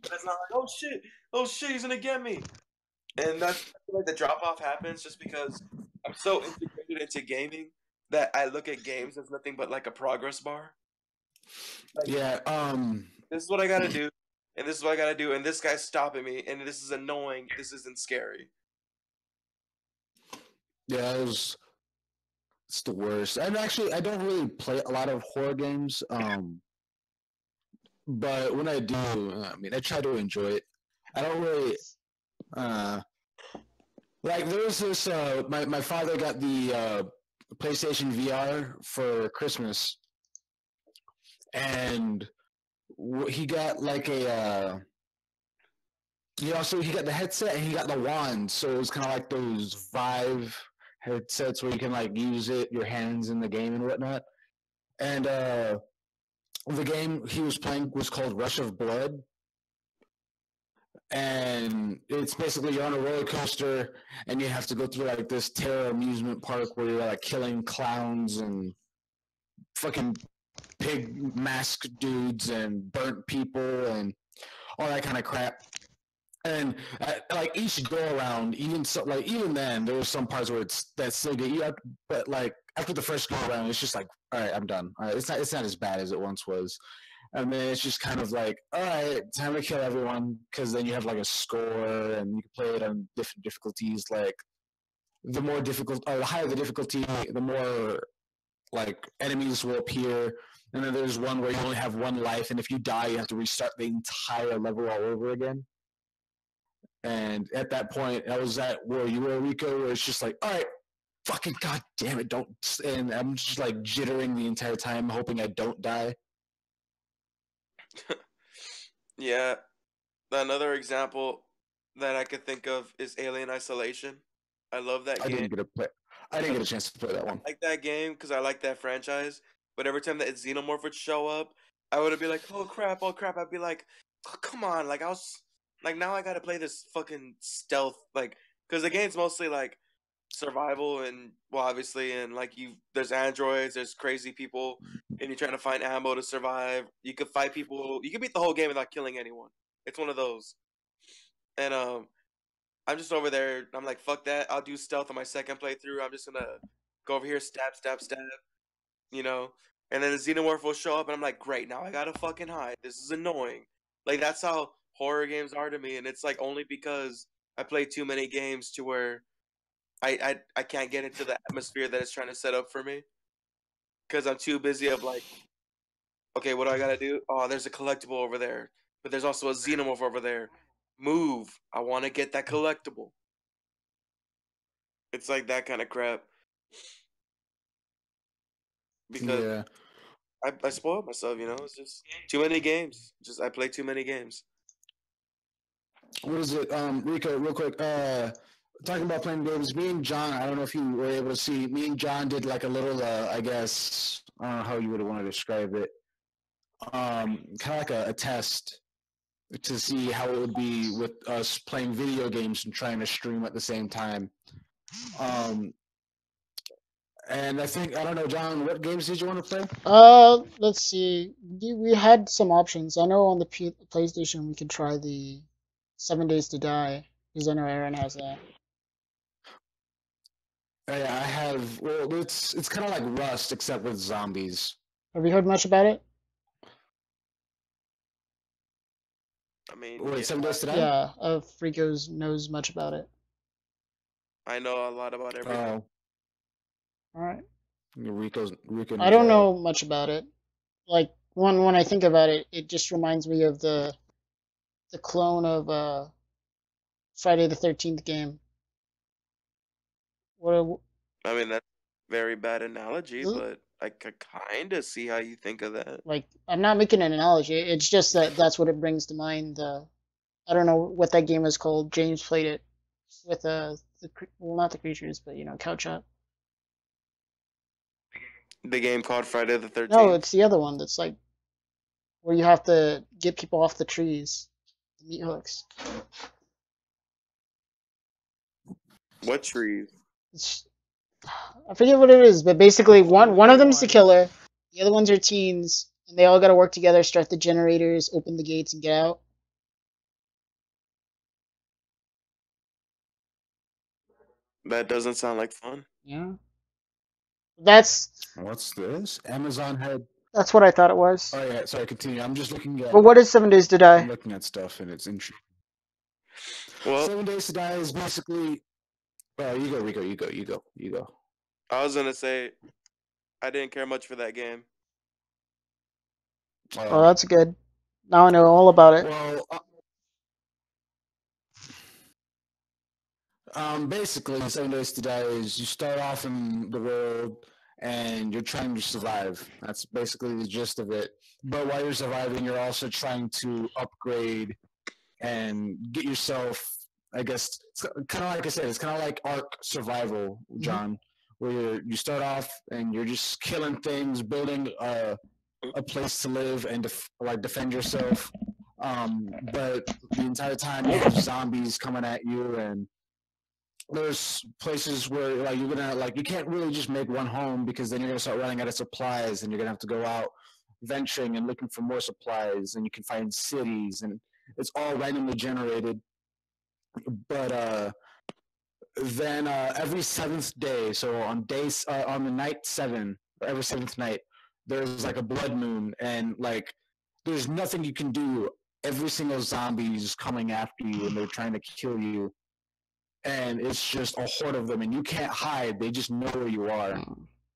But it's not like, oh shit, he's gonna get me. And that's like the drop off happens just because I'm so integrated into gaming that I look at games as nothing but like a progress bar. Like Yeah. this is what I gotta do, and this is what I gotta do, and this guy's stopping me, and this is annoying. This isn't scary. Yeah, it's the worst. And actually, I don't really play a lot of horror games. But when I do, I mean, I try to enjoy it. I don't really, uh, like there was this. My father got the PlayStation VR for Christmas, and he got like so he got the headset and he got the wand. So it was kind of like those Vive headsets where you can like use your hands in the game and whatnot. And the game he was playing was called Rush of Blood, and it's basically you're on a roller coaster and you have to go through like this terror amusement park where you're like killing clowns and fucking pig mask dudes and burnt people and all that kind of crap. And like each go around, even then, there was some parts where that still get you up, but like after the first go around, it's just like, all right, I'm done. All right, it's not as bad as it once was. And then it's just kind of like, all right, time to kill everyone, because then you have like a score and you can play it on different difficulties. Like the more difficult, or the higher the difficulty, the more like enemies will appear. And then there's one where you only have one life, and if you die, you have to restart the entire level all over again. And at that point, I was at where you were, Rico, where it's just like, all right, fucking god damn it, don't. And I'm just like jittering the entire time, hoping I don't die. Yeah. Another example that I could think of is Alien Isolation. I love that game. I didn't get a chance to play that one. I like that game because I like that franchise. But every time that Xenomorph would show up, I would be like, oh crap. I'd be like, oh, come on. Like, I was like, now I got to play this fucking stealth. Like, because the game's mostly like survival and, well, obviously, and like there's androids, there's crazy people, and you're trying to find ammo to survive. You could fight people. You can beat the whole game without killing anyone. It's one of those. And I'm just over there. I'm like, fuck that. I'll do stealth on my second playthrough. I'm just gonna go over here, stab, you know. And then the xenomorph will show up, and I'm like, great. Now I gotta fucking hide. This is annoying. Like that's how horror games are to me, and it's like only because I play too many games to where I can't get into the atmosphere that it's trying to set up for me. Because I'm too busy of like, okay, what do I gotta do? Oh, there's a collectible over there, but there's also a xenomorph over there. Move. I want to get that collectible. It's like that kind of crap. Because Yeah. I spoiled myself, you know. It's just too many games. Just I play too many games. What is it? Rico, real quick. Talking about playing games, me and John, I don't know if you were able to see, me and John did like a little, I guess, I don't know how you would want to describe it. Kind of like a test to see how it would be with us playing video games and trying to stream at the same time. And I don't know, John, what games did you want to play? Let's see. We had some options. I know on the PlayStation we could try the 7 Days to Die, because I know Aaron has that. Yeah, I have. Well, it's kind of like Rust, except with zombies. Have you heard much about it? I mean, Wait, yeah, 7 Days to Die? Yeah, Frico's knows much about it. I know a lot about everything. All right. Rico. I don't know much about it. Like when I think about it, it just reminds me of the clone of Friday the 13th game. What? I mean, that's a very bad analogy, but I could kind of see how you think of that. Like, I'm not making an analogy. It's just that's what it brings to mind. I don't know what that game was called. James played it with well, not the creatures, but Couch Up. The game called Friday the 13th. No, it's the other one that's like where you have to get people off the trees, the meat hooks. What trees? I forget what it is, but basically one of them's the killer, the other ones are teens, and they all got to work together, start the generators, open the gates, and get out. That doesn't sound like fun. Yeah. What's this? Amazon had. That's what I thought it was. Oh yeah, sorry. Continue. I'm just looking at. But what is 7 Days to Die? I'm looking at stuff and it's interesting. Well, 7 Days to Die is basically. You go, Rico. You go. I was gonna say I didn't care much for that game. Oh, that's good. Now I know all about it. Well, basically, 7 Days to Die is you start off in the world and you're trying to survive. That's basically the gist of it. But while you're surviving, you're also trying to upgrade and get yourself. I guess it's kind of like I said. It's kind of like Ark Survival, John, where you start off and you're just killing things, building a place to live and defend yourself. But the entire time you have zombies coming at you, and there's places where like you're gonna like you can't really just make one home because then you're gonna start running out of supplies and you're gonna have to go out venturing and looking for more supplies, and you can find cities, and it's all randomly generated. But then every seventh day, so on on the night 7, or every seventh night, there's like a blood moon, and like there's nothing you can do. Every single zombie is coming after you, and they're trying to kill you, and it's just a horde of them, and you can't hide. They just know where you are,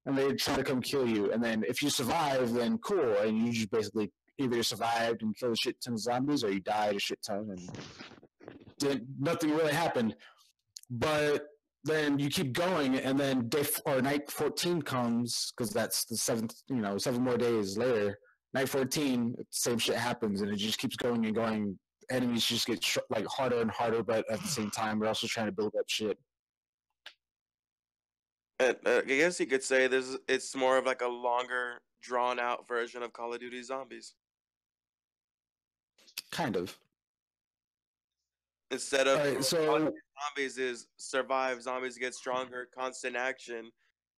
and they try to come kill you. And then if you survive, then cool, and you just basically either survived and killed a shit ton of zombies, or you died a shit ton and nothing really happened. But then you keep going, and then night 14 comes, because that's the seventh. 7 more days later. Night 14, same shit happens, and it just keeps going and going. Enemies just get like harder and harder, but at the same time, we're also trying to build up shit. And, I guess you could say it's more of like a longer, drawn out version of Call of Duty Zombies. Kind of. Instead of Alright, so Call of Duty Zombies is survive, zombies get stronger, constant action.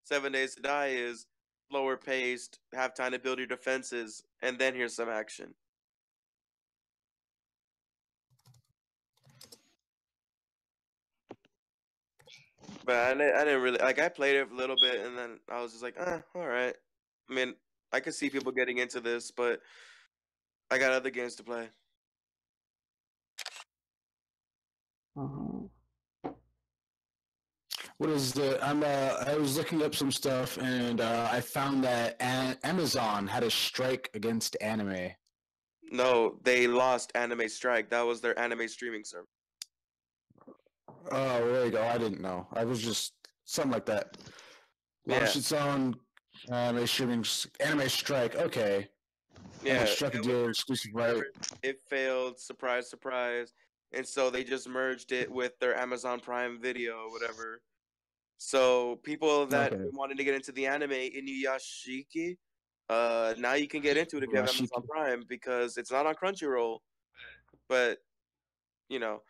7 Days to Die is slower paced, have time to build your defenses, and then here's some action. But I didn't really like. I played it a little bit, and then I was just like, all right. I mean, I could see people getting into this, but I got other games to play. what is the? I was looking up some stuff, and I found that Amazon had a strike against anime. No, they lost Anime Strike. That was their anime streaming service. Oh, there you go. I didn't know. I was just something like that. Launched its own anime streaming anime strike. Okay. Yeah, And struck a deal exclusive right. it failed. Surprise, surprise. And so they just merged it with their Amazon Prime Video or whatever. So people that wanted to get into the anime Inuyashiki, now you can get into it if you have Amazon Prime because it's not on Crunchyroll, but you know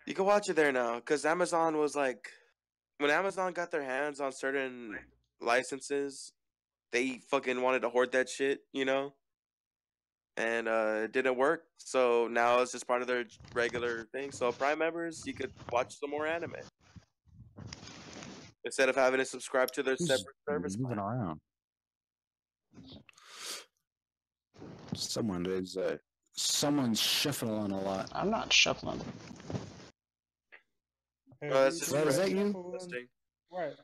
you can watch it there now because Amazon was like when Amazon got their hands on certain licenses, they fucking wanted to hoard that shit, and it didn't work. So now it's just part of their regular thing. So Prime members, you could watch some more anime instead of having to subscribe to their separate service. Moving around. Someone's shuffling a lot. I'm not shuffling. That's just is that you? What?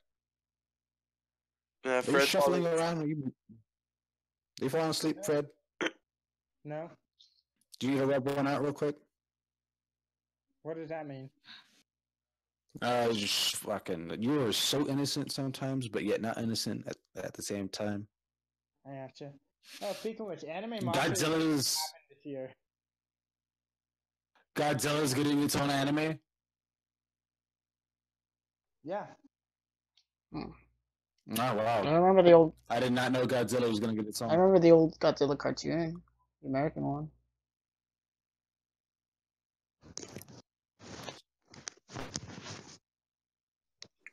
Are you shuffling around? Are you falling asleep, Fred? No. Do you need to rub one out real quick? What does that mean? Just fucking. You are so innocent sometimes, but yet not innocent at the same time. I gotcha. Oh, speaking of which, anime monsters happened this year. Godzilla's getting its own anime? Yeah. Oh, wow. I remember the old. I did not know Godzilla was going to get its own. I remember the old Godzilla cartoon, the American one.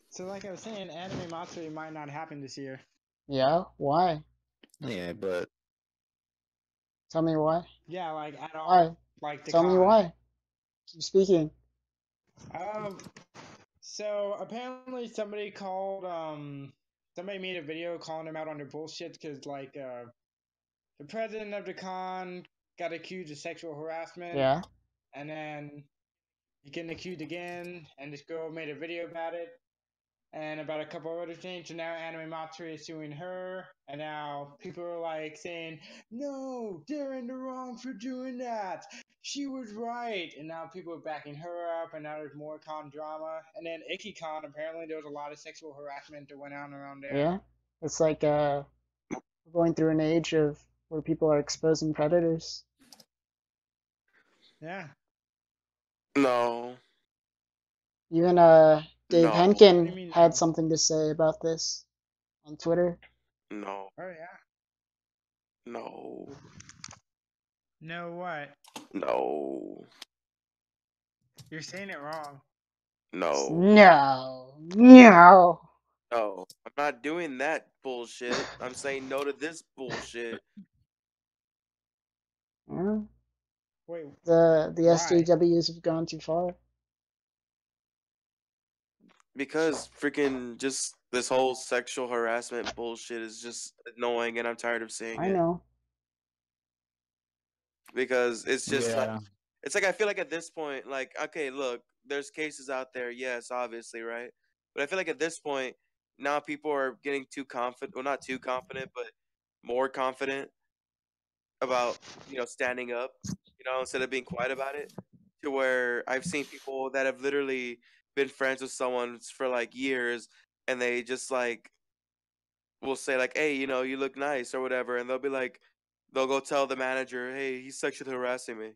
So, like I was saying, anime monster might not happen this year. Yeah? Why? Yeah, but. Tell me why. Yeah, like at all. Why? Like the Tell me why. Keep speaking. So apparently somebody somebody made a video calling them out on their bullshit because like the president of the con got accused of sexual harassment. Yeah. And then getting accused again, and this girl made a video about it, and about a couple of other things, and now Anime Matsuri is suing her, and now people are like saying, no, they're in the wrong for doing that. She was right, and now people are backing her up, and now there's more con drama, and then IkiCon, apparently there was a lot of sexual harassment that went on around there. Yeah, it's like we're going through an age of where people are exposing predators. Yeah. No. Even Dave No. What do you Henkin mean, had no? something to say about this on Twitter. No. Oh, yeah. No. No, what? No. You're saying it wrong. No. No, no. No. I'm not doing that bullshit. I'm saying no to this bullshit. Yeah, Wait, the why? SJWs have gone too far. Because freaking just this whole sexual harassment bullshit is just annoying and I'm tired of seeing I it. know. Because it's just like Yeah. it's like I feel like at this point, like, okay, look, there's cases out there, yes, obviously, right? But I feel like at this point, now people are getting too confident, well, not too confident, but more confident about, standing up, instead of being quiet about it. To where I've seen people that have literally been friends with someone for like years, and they just like will say like, "Hey, you look nice" or whatever, and they'll go tell the manager, "Hey, he's sexually harassing me."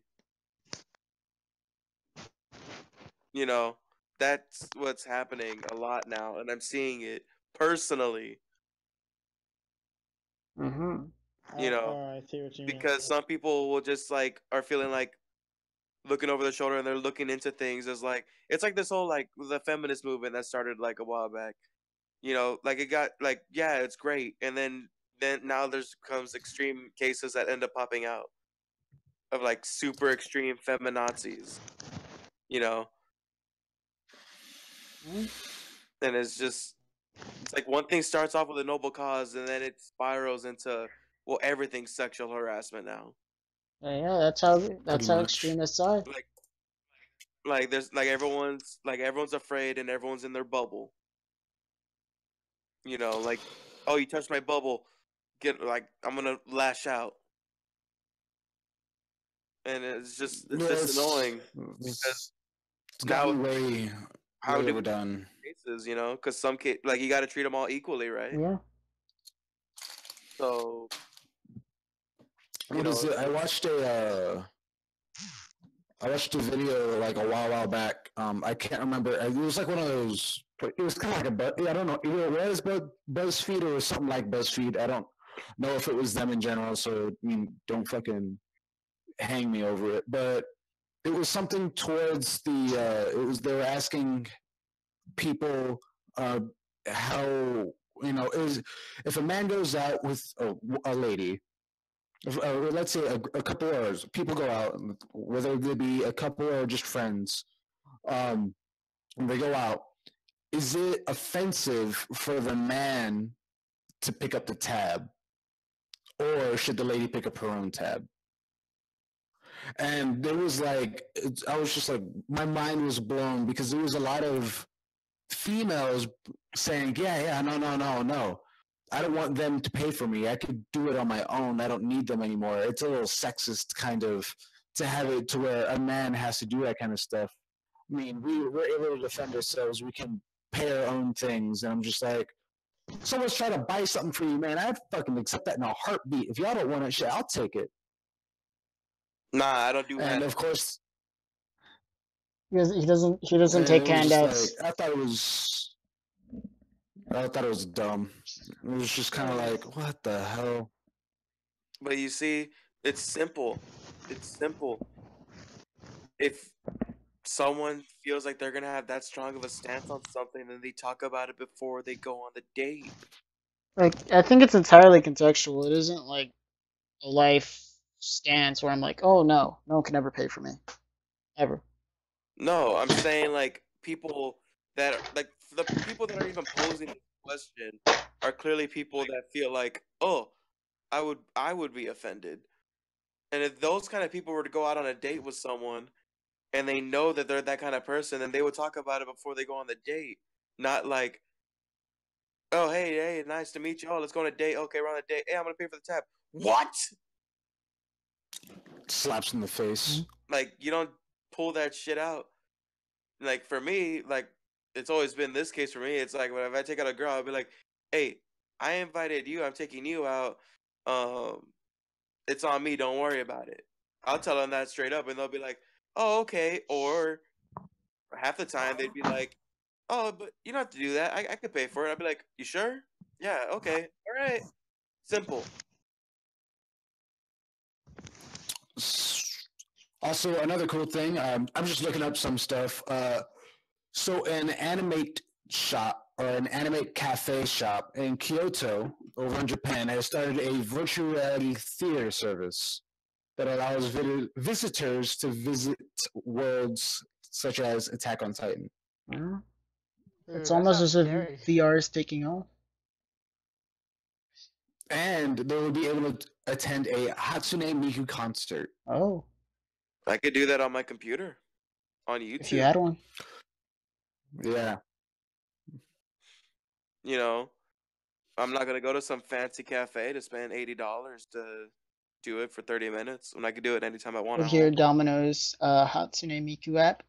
You know, that's what's happening a lot now, and I'm seeing it personally. Mm-hmm. You know, Oh, I see what you mean. because some people will just like are feeling like looking over their shoulder and they're looking into things as like it's like this whole like the feminist movement that started like a while back. Like it got like yeah, it's great, and then now there's comes extreme cases that end up popping out of like super extreme feminazis. You know, Mm-hmm. and it's like one thing starts off with a noble cause and then it spirals into well everything's sexual harassment now. Yeah, that's Pretty how much. extremists are. Like there's like everyone's afraid and everyone's in their bubble. Like, oh, you touched my bubble, get like I'm gonna lash out, and it's Yeah, just annoying because it's now gotten way how way do we overdone. cases, because like you got to treat them all equally, right? Yeah. So What is it? I watched a video like a while back. I can't remember. It was like one of those. It was kind of like I don't know. Either it was BuzzFeed or something like BuzzFeed. I don't know if it was them in general. So I mean, don't fucking hang me over it. But it was something towards the. It was they were asking people how is if a man goes out with a lady. Let's say a couple hours, people go out, whether they be a couple or just friends. When they go out, is it offensive for the man to pick up the tab, or should the lady pick up her own tab? And there was like, I was just like, my mind was blown because there was a lot of females saying, yeah, no. I don't want them to pay for me. I could do it on my own. I don't need them anymore. It's a little sexist kind of to have it to where a man has to do that kind of stuff. I mean, we're able to defend ourselves. We can pay our own things. And I'm just like, someone's trying to buy something for you, man. I'd fucking accept that in a heartbeat. If y'all don't want it, shit, I'll take it. nah, I don't do And that. of course, He doesn't and take it was just like, handouts. I thought it was dumb. It was just kind of like, what the hell? But you see, it's simple. It's simple. If someone feels like they're gonna have that strong of a stance on something, then they talk about it before they go on the date. Like I think it's entirely contextual. It isn't like a life stance where I'm like, oh no one can ever pay for me, ever. No, I'm saying like people that are like the people that are even posing this question are clearly people that feel like, oh, I would be offended. And if those kind of people were to go out on a date with someone and they know that they're that kind of person, then they would talk about it before they go on the date. Not like, oh, hey, nice to meet you. Oh, let's go on a date. Okay, we're on a date. Hey, I'm gonna pay for the tab. What? Slaps in the face. Like, you don't pull that shit out. Like, for me, like, it's always been this case for me. It's like, if I take out a girl, I'll be like, hey, I invited you. I'm taking you out. It's on me. Don't worry about it. I'll tell them that straight up, and they'll be like, oh, okay. Or half the time, they'd be like, oh, but you don't have to do that. I could pay for it. I'd be like, you sure? Yeah, okay. All right. Simple. Also, another cool thing, I'm just looking up some stuff. So an animate shop or an animate cafe shop in Kyoto over in Japan has started a virtual reality theater service that allows visitors to visit worlds such as Attack on Titan. It's that almost sounds as if scary. VR is taking off. And they will be able to attend a Hatsune Miku concert. Oh, I could do that on my computer, on YouTube. if you had one. Yeah. You know, I'm not gonna go to some fancy cafe to spend $80 to do it for 30 minutes when I could do it anytime I want at With your home. Domino's Hatsune Miku app.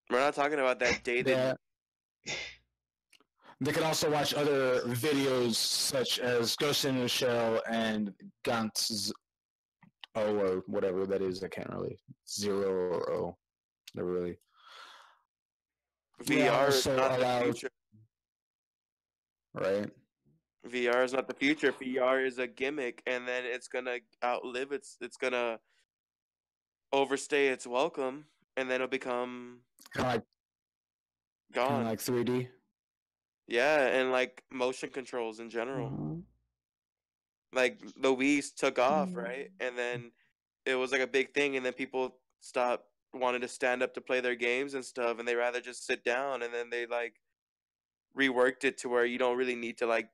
We're not talking about that dated. Yeah. They can also watch other videos such as Ghost in the Shell and Gantz O or whatever that is. I can't really. Zero or O. Never really. VR is also not the allows- future. Right. VR is not the future. VR is a gimmick, and then it's gonna outlive it's gonna overstay its welcome, and then it'll become Kind gone. of like 3D. Yeah, and like motion controls in general. Mhm. Like the Wii took off, right? And then it was like a big thing, and then people stopped wanting to stand up to play their games and stuff, and they rather just sit down, and then they like reworked it to where you don't really need to like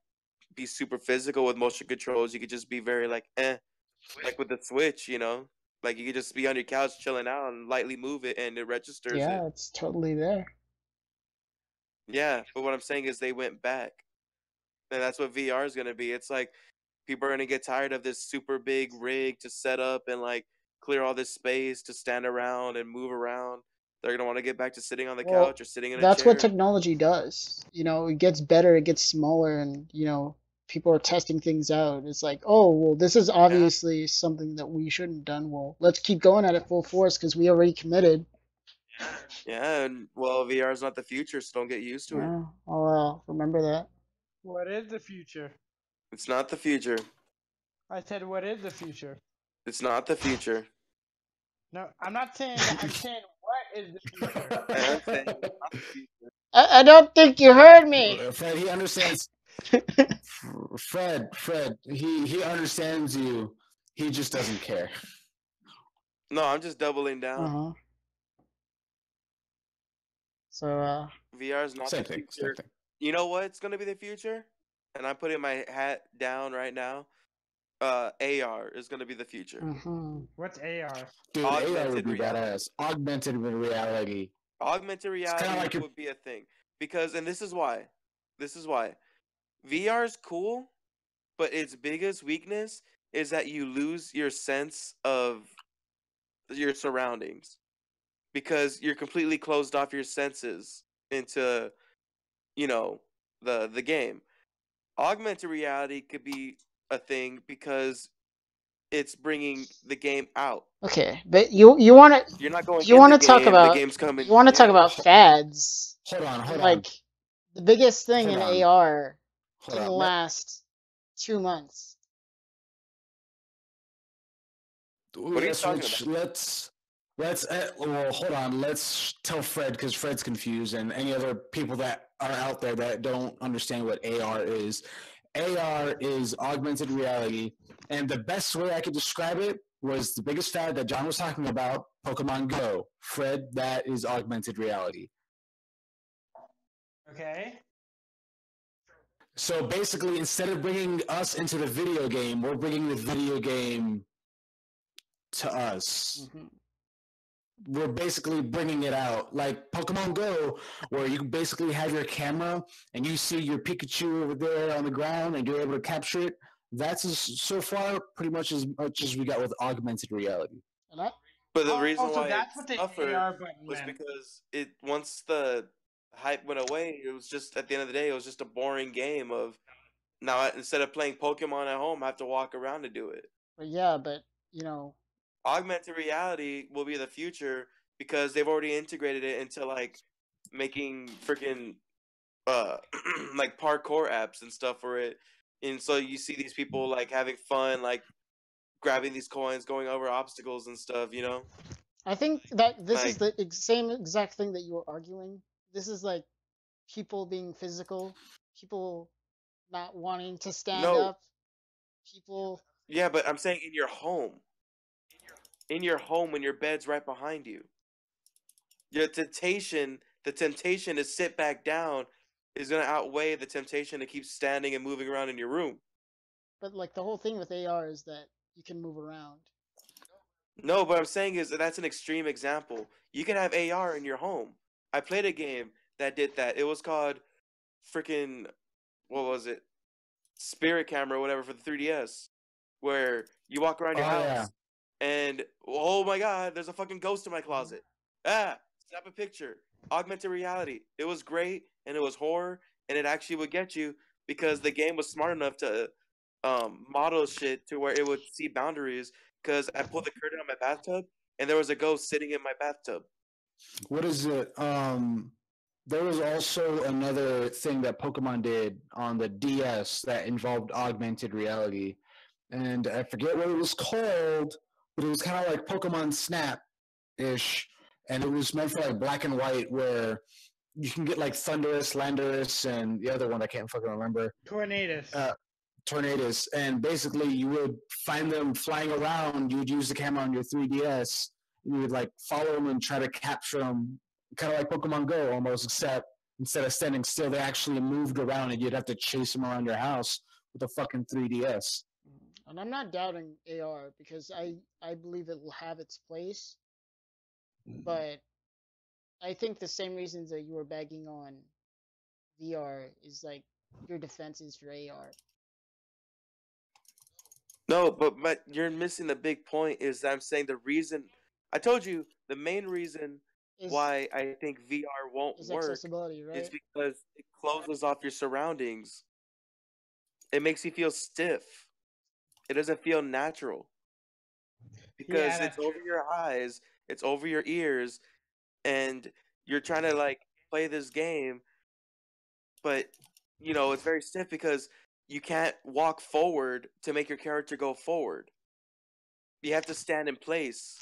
be super physical with motion controls. You could just be very like like with the Switch, you know? Like you could just be on your couch chilling out and lightly move it and it registers it. Yeah, it's totally there. Yeah, but what I'm saying is they went back. And that's what VR is going to be. It's like people are going to get tired of this super big rig to set up and like clear all this space to stand around and move around. They're going to want to get back to sitting on the Well, couch or sitting in a that's chair. what technology does. You know, it gets better, it gets smaller, and people are testing things out. It's like, oh, well, this is obviously something that we shouldn't have done. Well, let's keep going at it full force because we already committed. Yeah, and well, VR is not the future, so don't get used to it. Yeah, I'll remember that. What is the future? It's not the future. I said, what is the future? It's not the future. No, I'm not saying that. I'm saying, what is the future? I am saying it's not the future. I don't think you heard me. Fred, he understands. Fred, he understands you. He just doesn't care. No, I'm just doubling down. Uh-huh. So, VR is not Same the thing. future. Same thing. You know what's going to be the future? And I'm putting my hat down right now. AR is going to be the future. What's AR? Dude, AR Augmented would be reality. badass. Augmented reality. Augmented reality like would be a thing. Because, and this is why. VR is cool, but its biggest weakness is that you lose your sense of your surroundings. Because you're completely closed off your senses into, the game. Augmented reality could be a thing because it's bringing the game out. okay, but you want to You're not going. you in want to the talk game, about the game's coming. you want to talk in. about fads. Hold on. Like the biggest thing Hold in on. AR Hold didn't on. last 2 months. What are you talking about? Well, hold on. Let's tell Fred because Fred's confused, and any other people that are out there that don't understand what AR is. AR is augmented reality, and the best way I could describe it was the biggest fad that John was talking about, Pokemon Go. Fred, that is augmented reality. Okay. So basically, instead of bringing us into the video game, we're bringing the video game to us. Mhm. We're basically bringing it out, like Pokemon Go, where you basically have your camera and you see your Pikachu over there on the ground and you're able to capture it. That's so far pretty much as we got with augmented reality. And I, But the reason Also, why it that's what the suffered AR button was meant. because it once the hype went away, it was just at the end of the day, it was just a boring game of now instead of playing Pokemon at home, I have to walk around to do it. but yeah, but you know, Augmented reality will be the future because they've already integrated it into like making freaking like parkour apps and stuff for it. And so you see these people like having fun, like grabbing these coins, going over obstacles and stuff, you know? I think that this is Like, the same exact thing that you were arguing. This is like people being physical, people not wanting to stand no, up, people. yeah, but I'm saying in your home. In your home when your bed's right behind you. The temptation to sit back down is going to outweigh the temptation to keep standing and moving around in your room. But like the whole thing with AR is that you can move around. No, what I'm saying is that's an extreme example. You can have AR in your home. I played a game that did that. It was called freaking, what was it? Spirit Camera or whatever for the 3DS, where you walk around your Oh, house yeah. and oh my god, there's a fucking ghost in my closet. Snap a picture. Augmented reality. It was great and it was horror and it actually would get you because the game was smart enough to model shit to where it would see boundaries. Because I pulled the curtain on my bathtub and there was a ghost sitting in my bathtub. What is it? There was also another thing that Pokemon did on the DS that involved augmented reality, and I forget what it was called, but it was kind of like Pokemon Snap ish, and it was meant for like black and white, where you can get like Thundurus, Landorus, and the other one I can't fucking remember. Tornadus. Tornadoes, and basically you would find them flying around. You would use the camera on your 3DS. You would like follow them and try to capture them, kind of like Pokemon Go almost, except instead of standing still, they actually moved around, and you'd have to chase them around your house with a fucking 3DS. And I'm not doubting AR because I believe it will have its place, but I think the same reasons that you were bagging on VR is like your defenses for AR. No, but you're missing the big point. Is that I'm saying the reason I told you the main reason Is why I think VR won't work accessibility, is right? because it closes off your surroundings. It makes you feel stiff. It doesn't feel natural Yeah, because it's that's over true. your eyes, it's over your ears, and you're trying to like play this game, but you know it's very stiff because you can't walk forward to make your character go forward. You have to stand in place,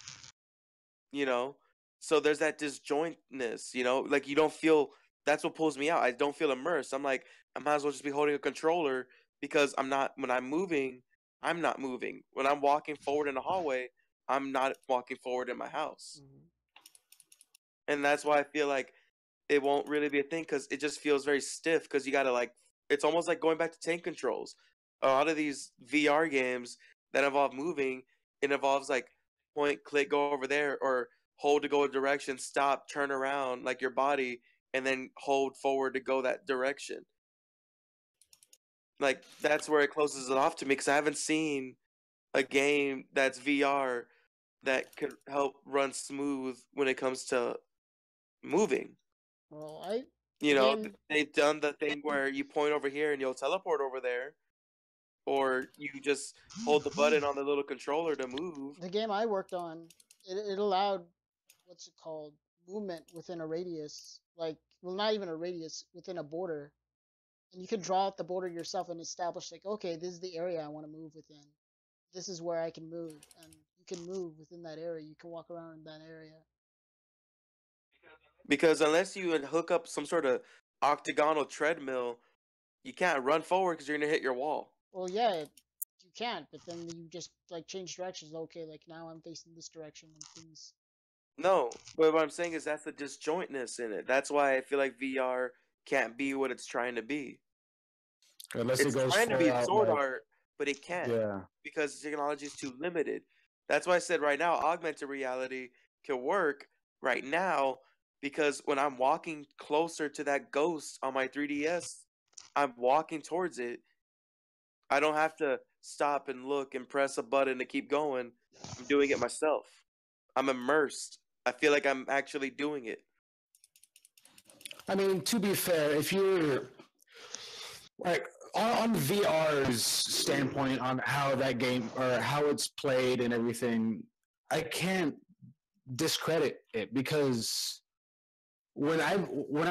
you know? So there's that disjointness, you know? Like you don't feel that's what pulls me out. I don't feel immersed. I'm like, I might as well just be holding a controller because I'm not when I'm moving, I'm not moving. When I'm walking forward in the hallway, I'm not walking forward in my house. Mhm. And that's why I feel like it won't really be a thing because it just feels very stiff because you gotta like it's almost like going back to tank controls. A lot of these VR games that involve moving, it involves like point, click, go over there, or hold to go a direction, stop, turn around, like your body, and then hold forward to go that direction. Like that's where it closes it off to me because I haven't seen a game that's VR that could help run smooth when it comes to moving. Well, You the know, game they've done the thing where you point over here and you'll teleport over there, or you just hold the button on the little controller to move. the game I worked on, it allowed what's it called movement within a radius, like well not even a radius within a border, and you could draw out the border yourself and establish like okay this is the area I want to move within. This is where I can move, and you can move within that area. You can walk around in that area. Because unless you hook up some sort of octagonal treadmill, you can't run forward because you're gonna hit your wall. Well, yeah, you can't, but then you just like change directions. Okay, like now I'm facing this direction and things. No, but what I'm saying is that's the disjointness in it. That's why I feel like VR can't be what it's trying to be. Unless it It's goes trying to far be out, sword like art, but it can't yeah. because technology is too limited. That's why I said right now, augmented reality can work right now because when I'm walking closer to that ghost on my 3DS, I'm walking towards it. I don't have to stop and look and press a button to keep going. I'm doing it myself. I'm immersed. I feel like I'm actually doing it. I mean, to be fair, if you're like on VR's standpoint on how that game or how it's played and everything, I can't discredit it because when I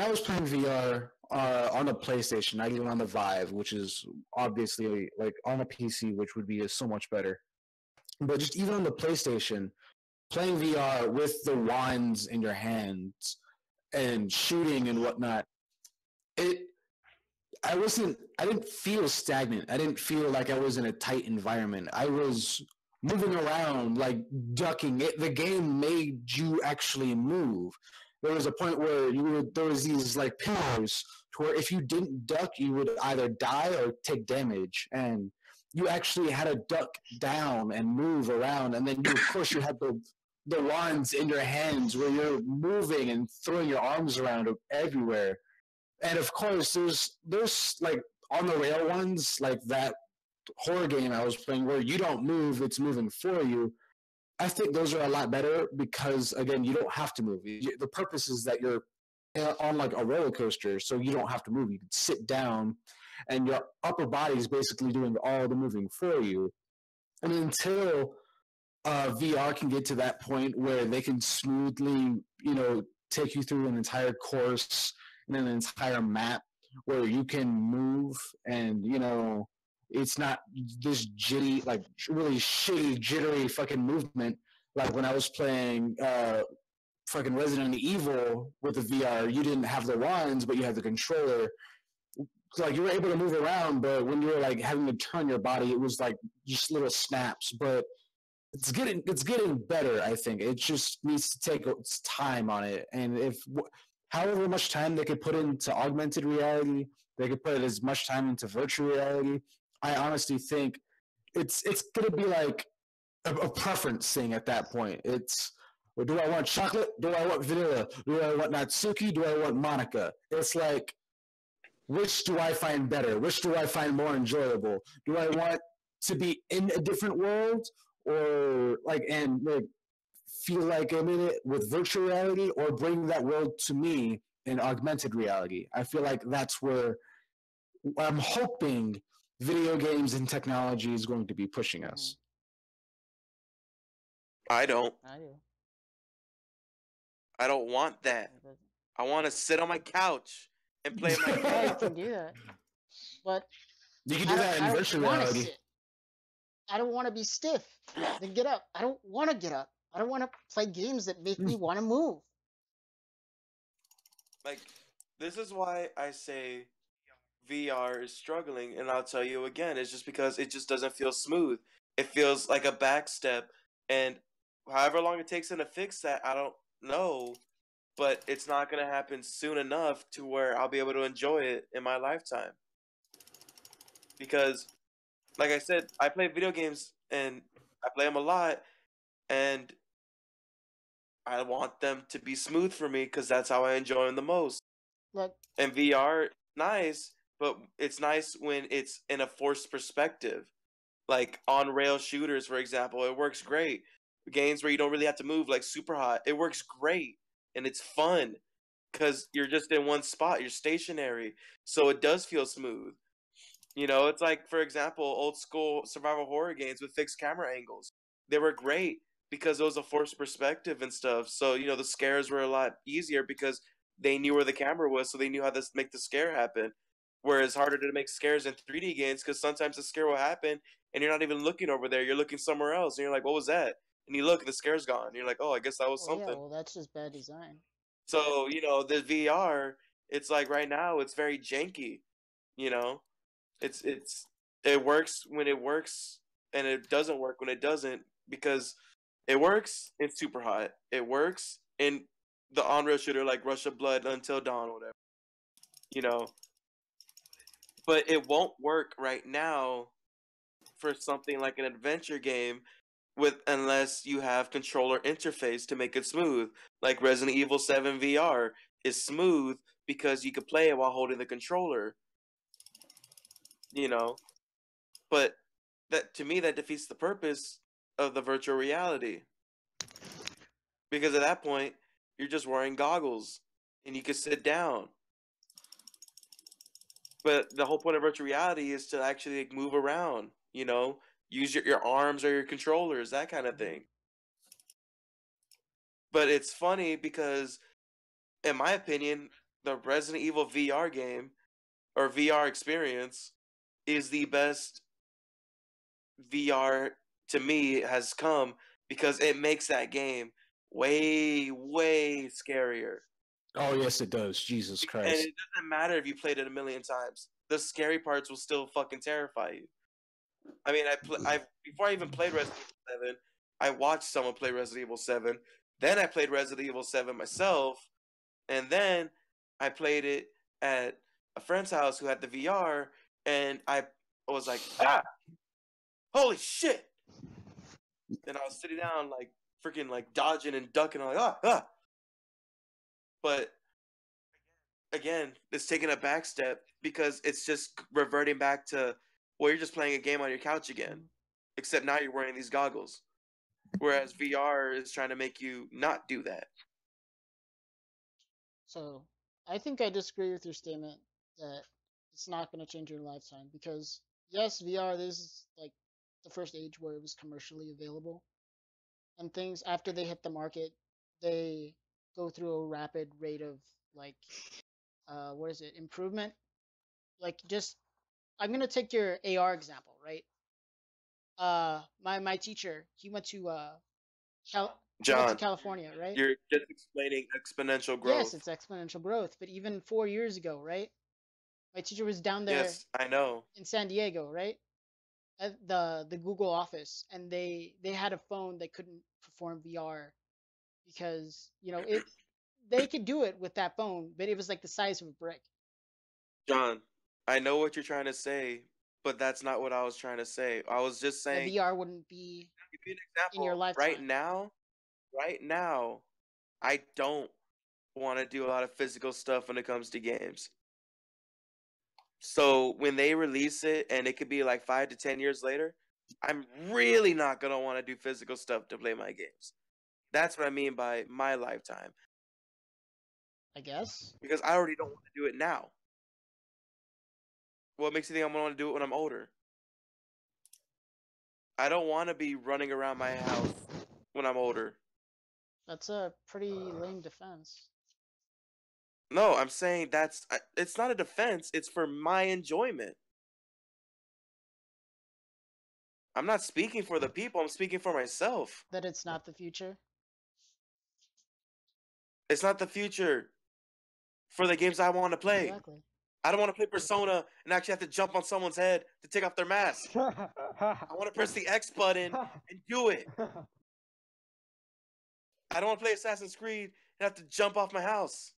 was playing VR on the PlayStation, not even on the Vive, which is obviously like on a PC, which would be so much better. But just even on the PlayStation, playing VR with the wands in your hands and shooting and whatnot, it I didn't feel stagnant. I didn't feel like I was in a tight environment. I was moving around, like ducking. The game made you actually move. There was a point where there was these like pillars where if you didn't duck, you would either die or take damage. And you actually had to duck down and move around. And then of course you had the wands in your hands where you're moving and throwing your arms around everywhere. And of course, there's like on the rail ones, like that horror game I was playing where you don't move, it's moving for you. I think those are a lot better because again, you don't have to move. The purpose is that you're on like a roller coaster, so you don't have to move. You can sit down, and your upper body is basically doing all the moving for you. And until VR can get to that point where they can smoothly, take you through an entire course and an entire map where you can move and, it's not this jitty, like really shitty, jittery fucking movement. Like when I was playing fucking Resident Evil with the VR, you didn't have the wands, but you had the controller. So, like you were able to move around, but when you were like having to turn your body, it was like just little snaps. But it's getting better. I think it just needs to take its time on it, and however much time they could put into augmented reality, they could put as much time into virtual reality. I honestly think it's gonna be like a preference thing at that point. It's well, do I want chocolate? Do I want vanilla? Do I want Natsuki? Do I want Monica? It's like which do I find better? Which do I find more enjoyable? Do I want to be in a different world or like feel like I'm in it with virtual reality or bring that world to me in augmented reality? I feel like that's where I'm hoping video games and technology is going to be pushing us. I don't. I do. I don't want that. I want to sit on my couch and play my Yeah, you game. can do that, but You can do that in virtual reality. Sit. I don't want to be stiff. Then get up. I don't want to get up. I don't want to play games that make me want to move. Like, this is why I say VR is struggling, and I'll tell you again, it's just because it just doesn't feel smooth. It feels like a backstep, and however long it takes them to fix that, I don't know, but it's not going to happen soon enough to where I'll be able to enjoy it in my lifetime. Because, like I said, I play video games, and I play them a lot, and I want them to be smooth for me because that's how I enjoy them the most. Look, And VR, nice, but it's nice when it's in a forced perspective. Like on rail shooters, for example, it works great. Games where you don't really have to move, like Super Hot, it works great and it's fun because you're just in one spot, you're stationary, so it does feel smooth. It's like, for example, old school survival horror games with fixed camera angles. They were great because it was a forced perspective and stuff. So, the scares were a lot easier because they knew where the camera was, so they knew how to make the scare happen. Whereas harder to make scares in 3D games because sometimes the scare will happen and you're not even looking over there. You're looking somewhere else and you're like, what was that? And you look and the scare's gone. And you're like, oh, I guess that was something. yeah, well, that's just bad design. So, the VR, it's like right now, it's very janky, you know? It works when it works and it doesn't work when it doesn't because it works in Super Hot. It works in the on-rail shooter like Rush of Blood Until Dawn or whatever. But it won't work right now for something like an adventure game unless you have controller interface to make it smooth. Like Resident Evil 7 VR is smooth because you could play it while holding the controller. You know, but that to me that defeats the purpose of the virtual reality. Because at that point, you're just wearing goggles and you can sit down. But the whole point of virtual reality is to actually like, move around, use your arms or your controllers, that kind of thing. But it's funny because, in my opinion, the Resident Evil VR game or VR experience is the best VR to me has come because it makes that game way, way scarier. Oh yes, it does. Jesus And Christ! it doesn't matter if you played it a million times; the scary parts will still fucking terrify you. I mean, before I even played Resident Evil 7, I watched someone play Resident Evil 7. Then I played Resident Evil 7 myself, and then I played it at a friend's house who had the VR, and I was like, holy shit! And I was sitting down like freaking like dodging and ducking. I'm like, ah. But again, it's taking a back step because it's just reverting back to well, you're just playing a game on your couch again, except now you're wearing these goggles. Whereas VR is trying to make you not do that. So I think I disagree with your statement that it's not going to change your lifetime because yes, VR this is like the first age where it was commercially available, and things after they hit the market, they go through a rapid rate of like what is it improvement? Like just I'm gonna take your AR example, right? My teacher he went to he went to John, California, right? you're just explaining exponential Yes, growth. it's exponential growth, but even 4 years ago, right? My teacher was down there Yes, I know. in San Diego, right? At the Google office, and they had a phone that couldn't perform VR because it they could do it with that phone, but it was like the size of a brick. John, I know what you're trying to say, but that's not what I was trying to say. I was just The saying, VR wouldn't be I'll give you an in your example. lifetime. Right now, I don't want to do a lot of physical stuff when it comes to games. So when they release it and it could be like 5 to 10 years later, I'm really not gonna want to do physical stuff to play my games. That's what I mean by my lifetime. I guess. Because I already don't want to do it now. What makes you think I'm gonna want to do it when I'm older? I don't want to be running around my house when I'm older. That's a pretty lame defense. No, I'm saying it's not a defense, it's for my enjoyment. I'm not speaking for the people, I'm speaking for myself. That it's not the future. It's not the future for the games I want to play. Exactly. I don't want to play Persona and actually have to jump on someone's head to take off their mask. I want to press the X button and do it. I don't want to play Assassin's Creed and have to jump off my house.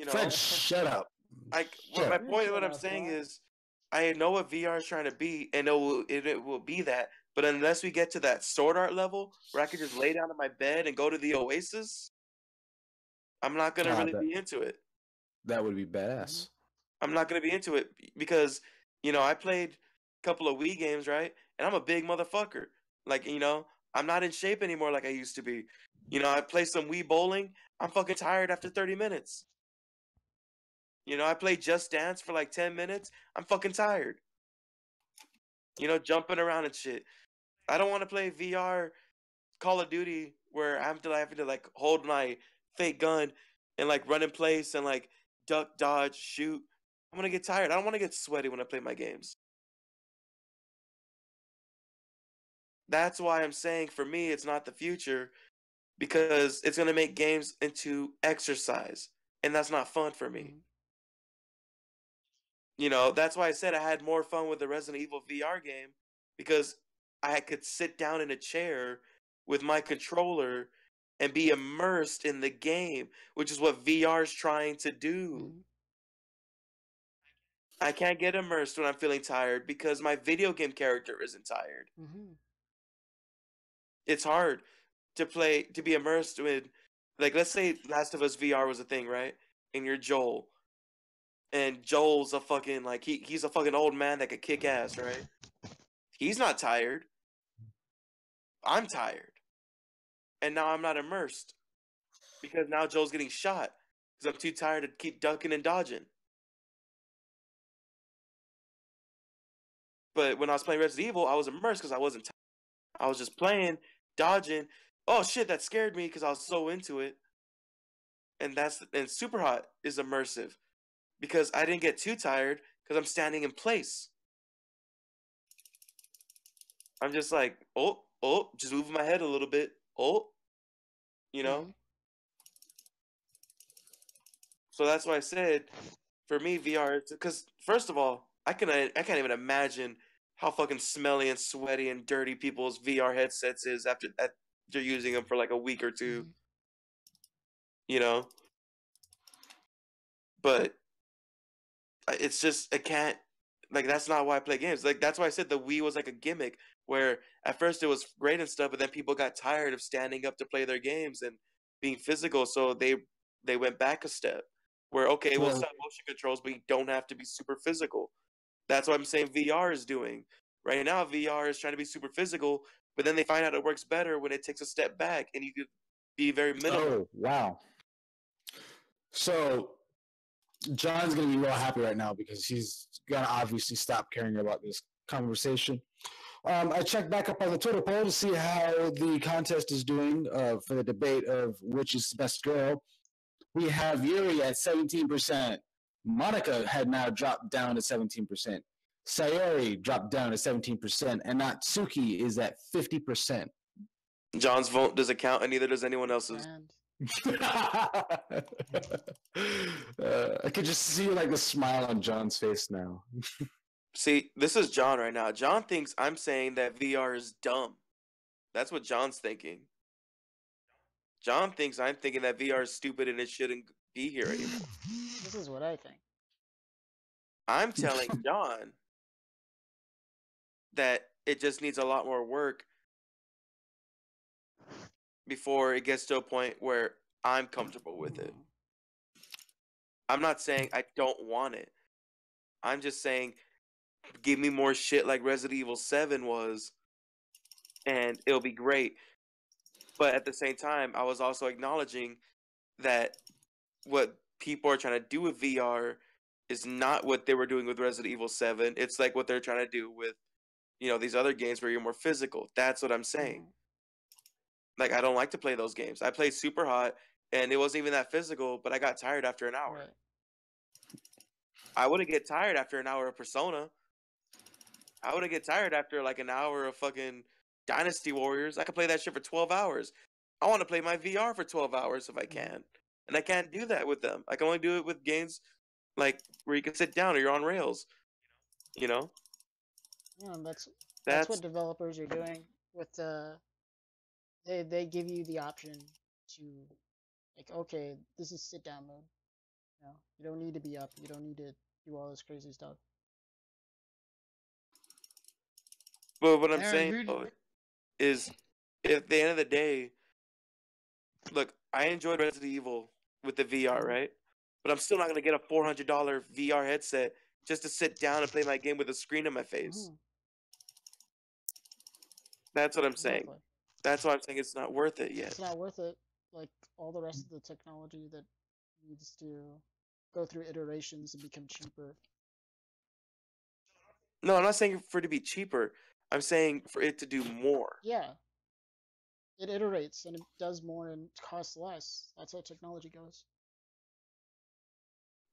Fred, shut up. My point, what I'm saying is, I know what VR is trying to be, and it will be that. But unless we get to that sword art level where I could just lay down in my bed and go to the Oasis, I'm not gonna really be into it. That would be badass. I'm not gonna be into it because I played a couple of Wii games, right? And I'm a big motherfucker. Like I'm not in shape anymore like I used to be. I play some Wii bowling. I'm fucking tired after 30 minutes. I play Just Dance for like 10 minutes. I'm fucking tired. Jumping around and shit. I don't want to play VR Call of Duty where I'm having to like hold my fake gun and like run in place and like duck, dodge, shoot. I'm gonna get tired. I don't want to get sweaty when I play my games. That's why I'm saying for me it's not the future because it's gonna make games into exercise, and that's not fun for me. That's why I said I had more fun with the Resident Evil VR game because I could sit down in a chair with my controller and be immersed in the game, which is what VR is trying to do. I can't get immersed when I'm feeling tired because my video game character isn't tired. Mm-hmm. It's hard to be immersed with, like, let's say Last of Us VR was a thing, right? And you're Joel, and Joel's a fucking like he's a fucking old man that could kick ass, right? He's not tired. I'm tired, and now I'm not immersed because now Joel's getting shot because I'm too tired to keep ducking and dodging. But when I was playing Resident Evil, I was immersed because I wasn't tired. I was just playing, dodging. Oh shit, that scared me because I was so into it. And Super Hot is immersive because I didn't get too tired because I'm standing in place. I'm just like, oh, just moving my head a little bit. Oh, you know? Mm-hmm. So that's why I said, for me, VR, because first of all, I can't even imagine how fucking smelly and sweaty and dirty people's VR headsets is after that they're using them for like a week or two, Mm-hmm. you know? But it's just I can't, like, that's not why I play games. Like, that's why I said the Wii was like a gimmick where at first it was great and stuff, but then people got tired of standing up to play their games and being physical, so they went back a step. Where, okay, we'll Well, stop motion controls, but you don't have to be super physical. That's what I'm saying VR is doing. Right now, VR is trying to be super physical, but then they find out it works better when it takes a step back and you could be very minimal. oh wow. So John's gonna be real happy right now because he's gonna obviously stop caring about this conversation. I checked back up on the Twitter poll to see how the contest is doing for the debate of which is the best girl. We have Yuri at 17%. Monica had now dropped down to 17%. Sayori dropped down to 17%. And Natsuki is at 50%. John's vote doesn't count, and neither does anyone else's. And I could just see like the smile on John's face now. See, this is John right now. John thinks I'm saying that VR is dumb. That's what John's thinking. John thinks I'm thinking that VR is stupid and it shouldn't be here anymore. this is what I think. I'm telling John that it just needs a lot more work before it gets to a point where I'm comfortable with it. I'm not saying I don't want it. I'm just saying give me more shit like Resident Evil 7 was, and it'll be great. But at the same time, I was also acknowledging that what people are trying to do with VR is not what they were doing with Resident Evil 7. It's like what they're trying to do with, these other games where you're more physical. That's what I'm saying. Like, I don't like to play those games. I played Super Hot, and it wasn't even that physical, but I got tired after an hour. Right. I wouldn't get tired after an hour of Persona. I wouldn't get tired after like an hour of fucking Dynasty Warriors. I could play that shit for 12 hours. I want to play my VR for 12 hours if I can. And I can't do that with them. I can only do it with games like where you can sit down or you're on rails. You know? Yeah, and that's That's what developers are doing with they give you the option to, like, okay, this is sit down mode. You don't need to be up. You don't need to do all this crazy stuff. but what I'm Aaron, saying is, at the end of the day, look, I enjoyed Resident Evil with the VR, right? But I'm still not gonna get a $400 VR headset just to sit down and play my game with a screen in my face. That's what I'm saying. Exactly. That's why I'm saying it's not worth it yet. It's not worth it. Like all the rest of the technology that needs to go through iterations and become cheaper. No, I'm not saying for it to be cheaper. I'm saying for it to do more. Yeah. It iterates and it does more and costs less. That's how technology goes.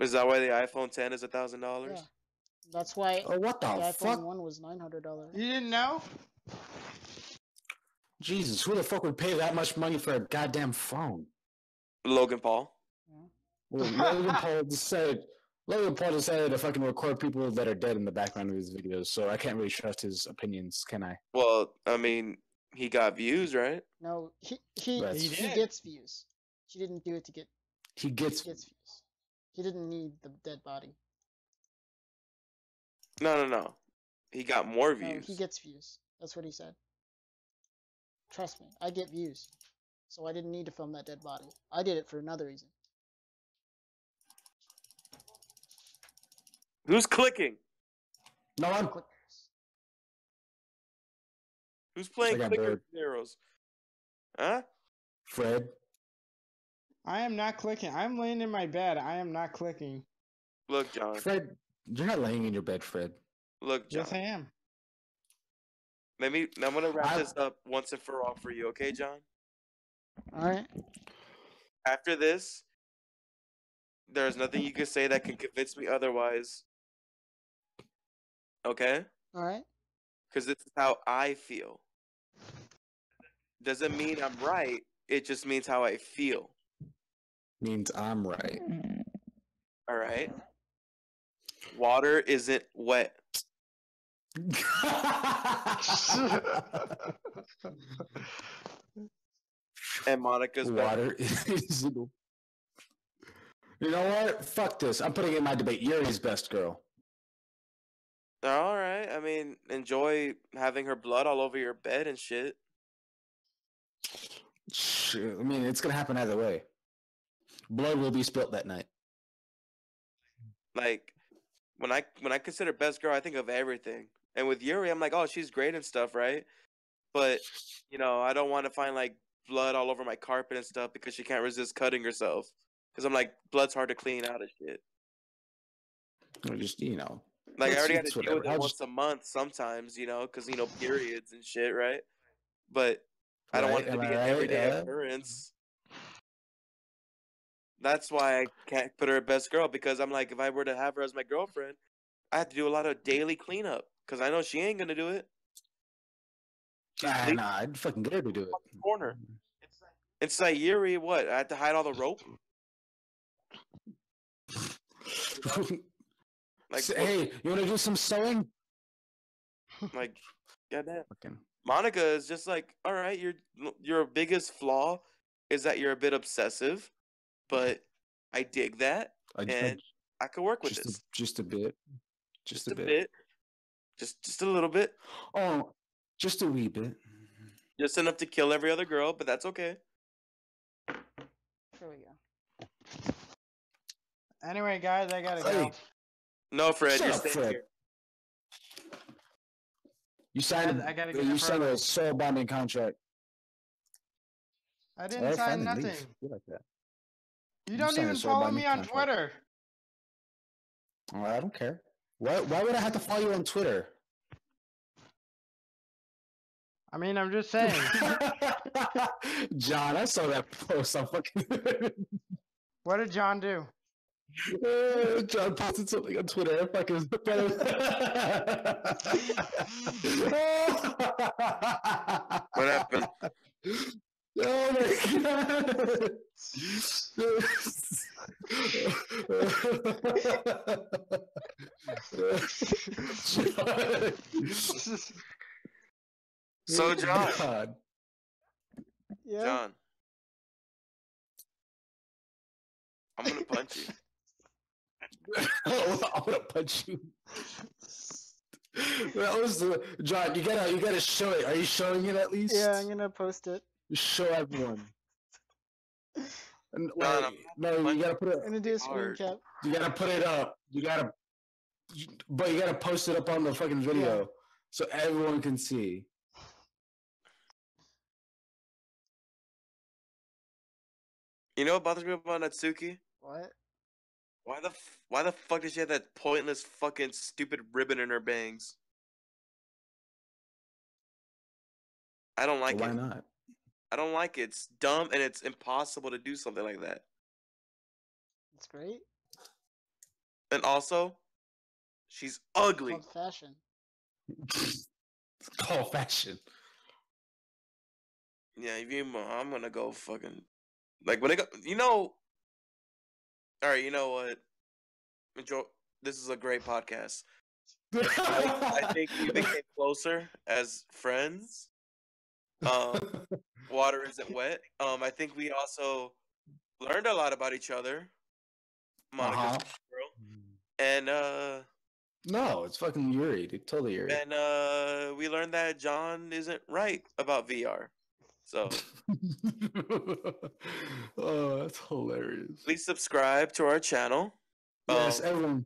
Is that why the iPhone 10 is $1,000? Yeah. That's why Oh, what the iPhone fuck? 1 was $900. You didn't know? Jesus, who the fuck would pay that much money for a goddamn phone? Logan Paul. Yeah. Well, Logan Paul decided to fucking record people that are dead in the background of his videos, so I can't really trust his opinions, can I? Well, I mean, he got views, right? No, he did. gets views. He didn't do it to get He gets views. He didn't need the dead body. No. He got more No, views. he gets views. That's what he said. Trust me, I get views. So I didn't need to film that dead body. I did it for another reason. Who's clicking? No one. Clickers. Who's playing I got clicker Bird. Zheroes? Huh? Fred. I am not clicking. I'm laying in my bed. I am not clicking. Look, John. Fred, you're not laying in your bed, Fred. Look, John. Yes, I am. I'm gonna wrap this up once and for all for you, okay, John? Alright. After this, there's nothing you can say that can convince me otherwise. Okay? Alright. Because this is how I feel. Doesn't mean I'm right. It just means how I feel. Means I'm right. All right? Water isn't wet. And Monica's better. Water is. You know what? Fuck this. I'm putting in my debate. Yuri's best girl. All right. I mean, enjoy having her blood all over your bed and shit. Shit, I mean, it's gonna happen either way. Blood will be spilt that night. Like, when I consider best girl, I think of everything. And with Yuri, I'm like, oh, she's great and stuff, right? But, I don't want to find like blood all over my carpet and stuff because she can't resist cutting herself. Because I'm like, blood's hard to clean out of shit. Or just, Like, I already got it's to deal with whatever. it once a month sometimes, because, periods and shit, right? But I don't want it to be an everyday occurrence. That's why I can't put her at best girl, because I'm like, if I were to have her as my girlfriend, I have to do a lot of daily cleanup because I know she ain't gonna do it. Nah, I'd fucking get her to do it. Corner. It's like Yuri. What? I had to hide all the rope. Like, hey, you want to do some sewing? Like, goddamn. Fucking. Monica is just like, all right. Your biggest flaw is that you're a bit obsessive, but I dig that, and I could work with this. Just a bit. Just a bit. Just a little bit. Oh, just a wee bit. Just enough to kill every other girl, but that's okay. There we go. Anyway, guys, I gotta go. No, Fred, Shut you're up, staying Fred. here. You signed I gotta get you her signed further. a soul bonding contract. I didn't Alright, sign fine, then nothing. leave. You like that. You don't signed a even soul follow bonding me on contract. Twitter. Oh, I don't care. Why would I have to follow you on Twitter? I mean, I'm just saying. John, I saw that post. I'm fucking. What did John do? John posted something on Twitter. I fucking. What happened? Oh my god! So, John. God. Yeah. John. I'm gonna punch you. I'm gonna punch you. That was John. You gotta show it. Are you showing it at least? Yeah, I'm gonna post it. Show everyone. And, John, no, you gotta put it. I'm gonna do a screen Hard. cap. You gotta put it up. But you gotta post it up on the fucking video Yeah. so everyone can see. You know what bothers me about Natsuki? What? Why the fuck did she have that pointless fucking stupid ribbon in her bangs? I don't like Why it. not? I don't like it. It's dumb and it's impossible to do something like that. That's great. And also, she's It's ugly. called fashion. It's called fashion. Yeah, I'm gonna go fucking like when it go. All right, you know what? Enjoy. This is a great podcast. I think we became closer as friends. Water isn't wet. I think we also learned a lot about each other. Monica's a girl, and No, it's fucking Yuri. Dude, totally Yuri. And we learned that John isn't right about VR. So Oh, that's hilarious. please subscribe to our channel. Yes, everyone,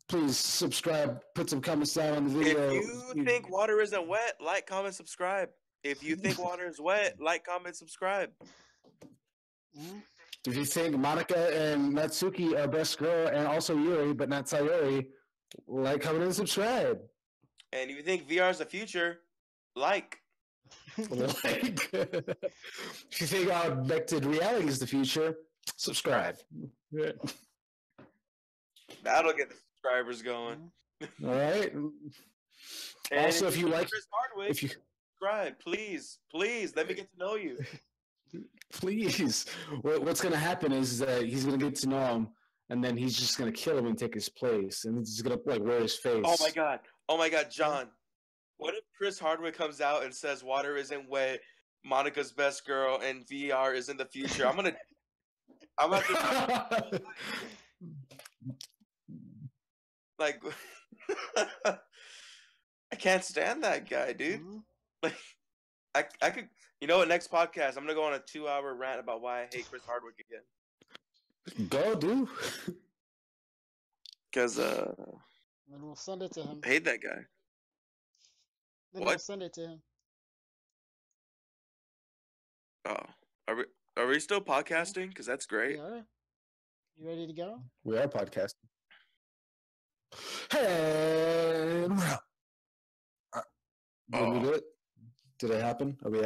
please subscribe. Put some comments down on the video. If you think water isn't wet, like, comment, subscribe. If you think water is wet, like, comment, subscribe. If you think Monica and Natsuki are best girl and also Yuri, but not Sayori, like, comment, and subscribe. And if you think VR is the future, like. Like, if you think augmented reality is the future, subscribe. Yeah. That'll get the subscribers going. All right. And Also, if you like, Chris Hardwick, if you subscribe, please, let me get to know you. please, what's gonna happen is that he's gonna get to know him, and then he's just gonna kill him and take his place, and he's gonna like wear his face. Oh my god, John. What if Chris Hardwick comes out and says water isn't wet, Monica's best girl, and VR is in the future? I'm about to like I can't stand that guy, dude. Like I could, you know what, next podcast I'm gonna go on a 2-hour rant about why I hate Chris Hardwick again. Go, dude. Because And we'll send it to him. I hate that guy. Then What? we'll send it to him. Oh, are we still podcasting? Because that's great. We are. You ready to go? We are podcasting. Hey, did we do it? Did it happen? Are we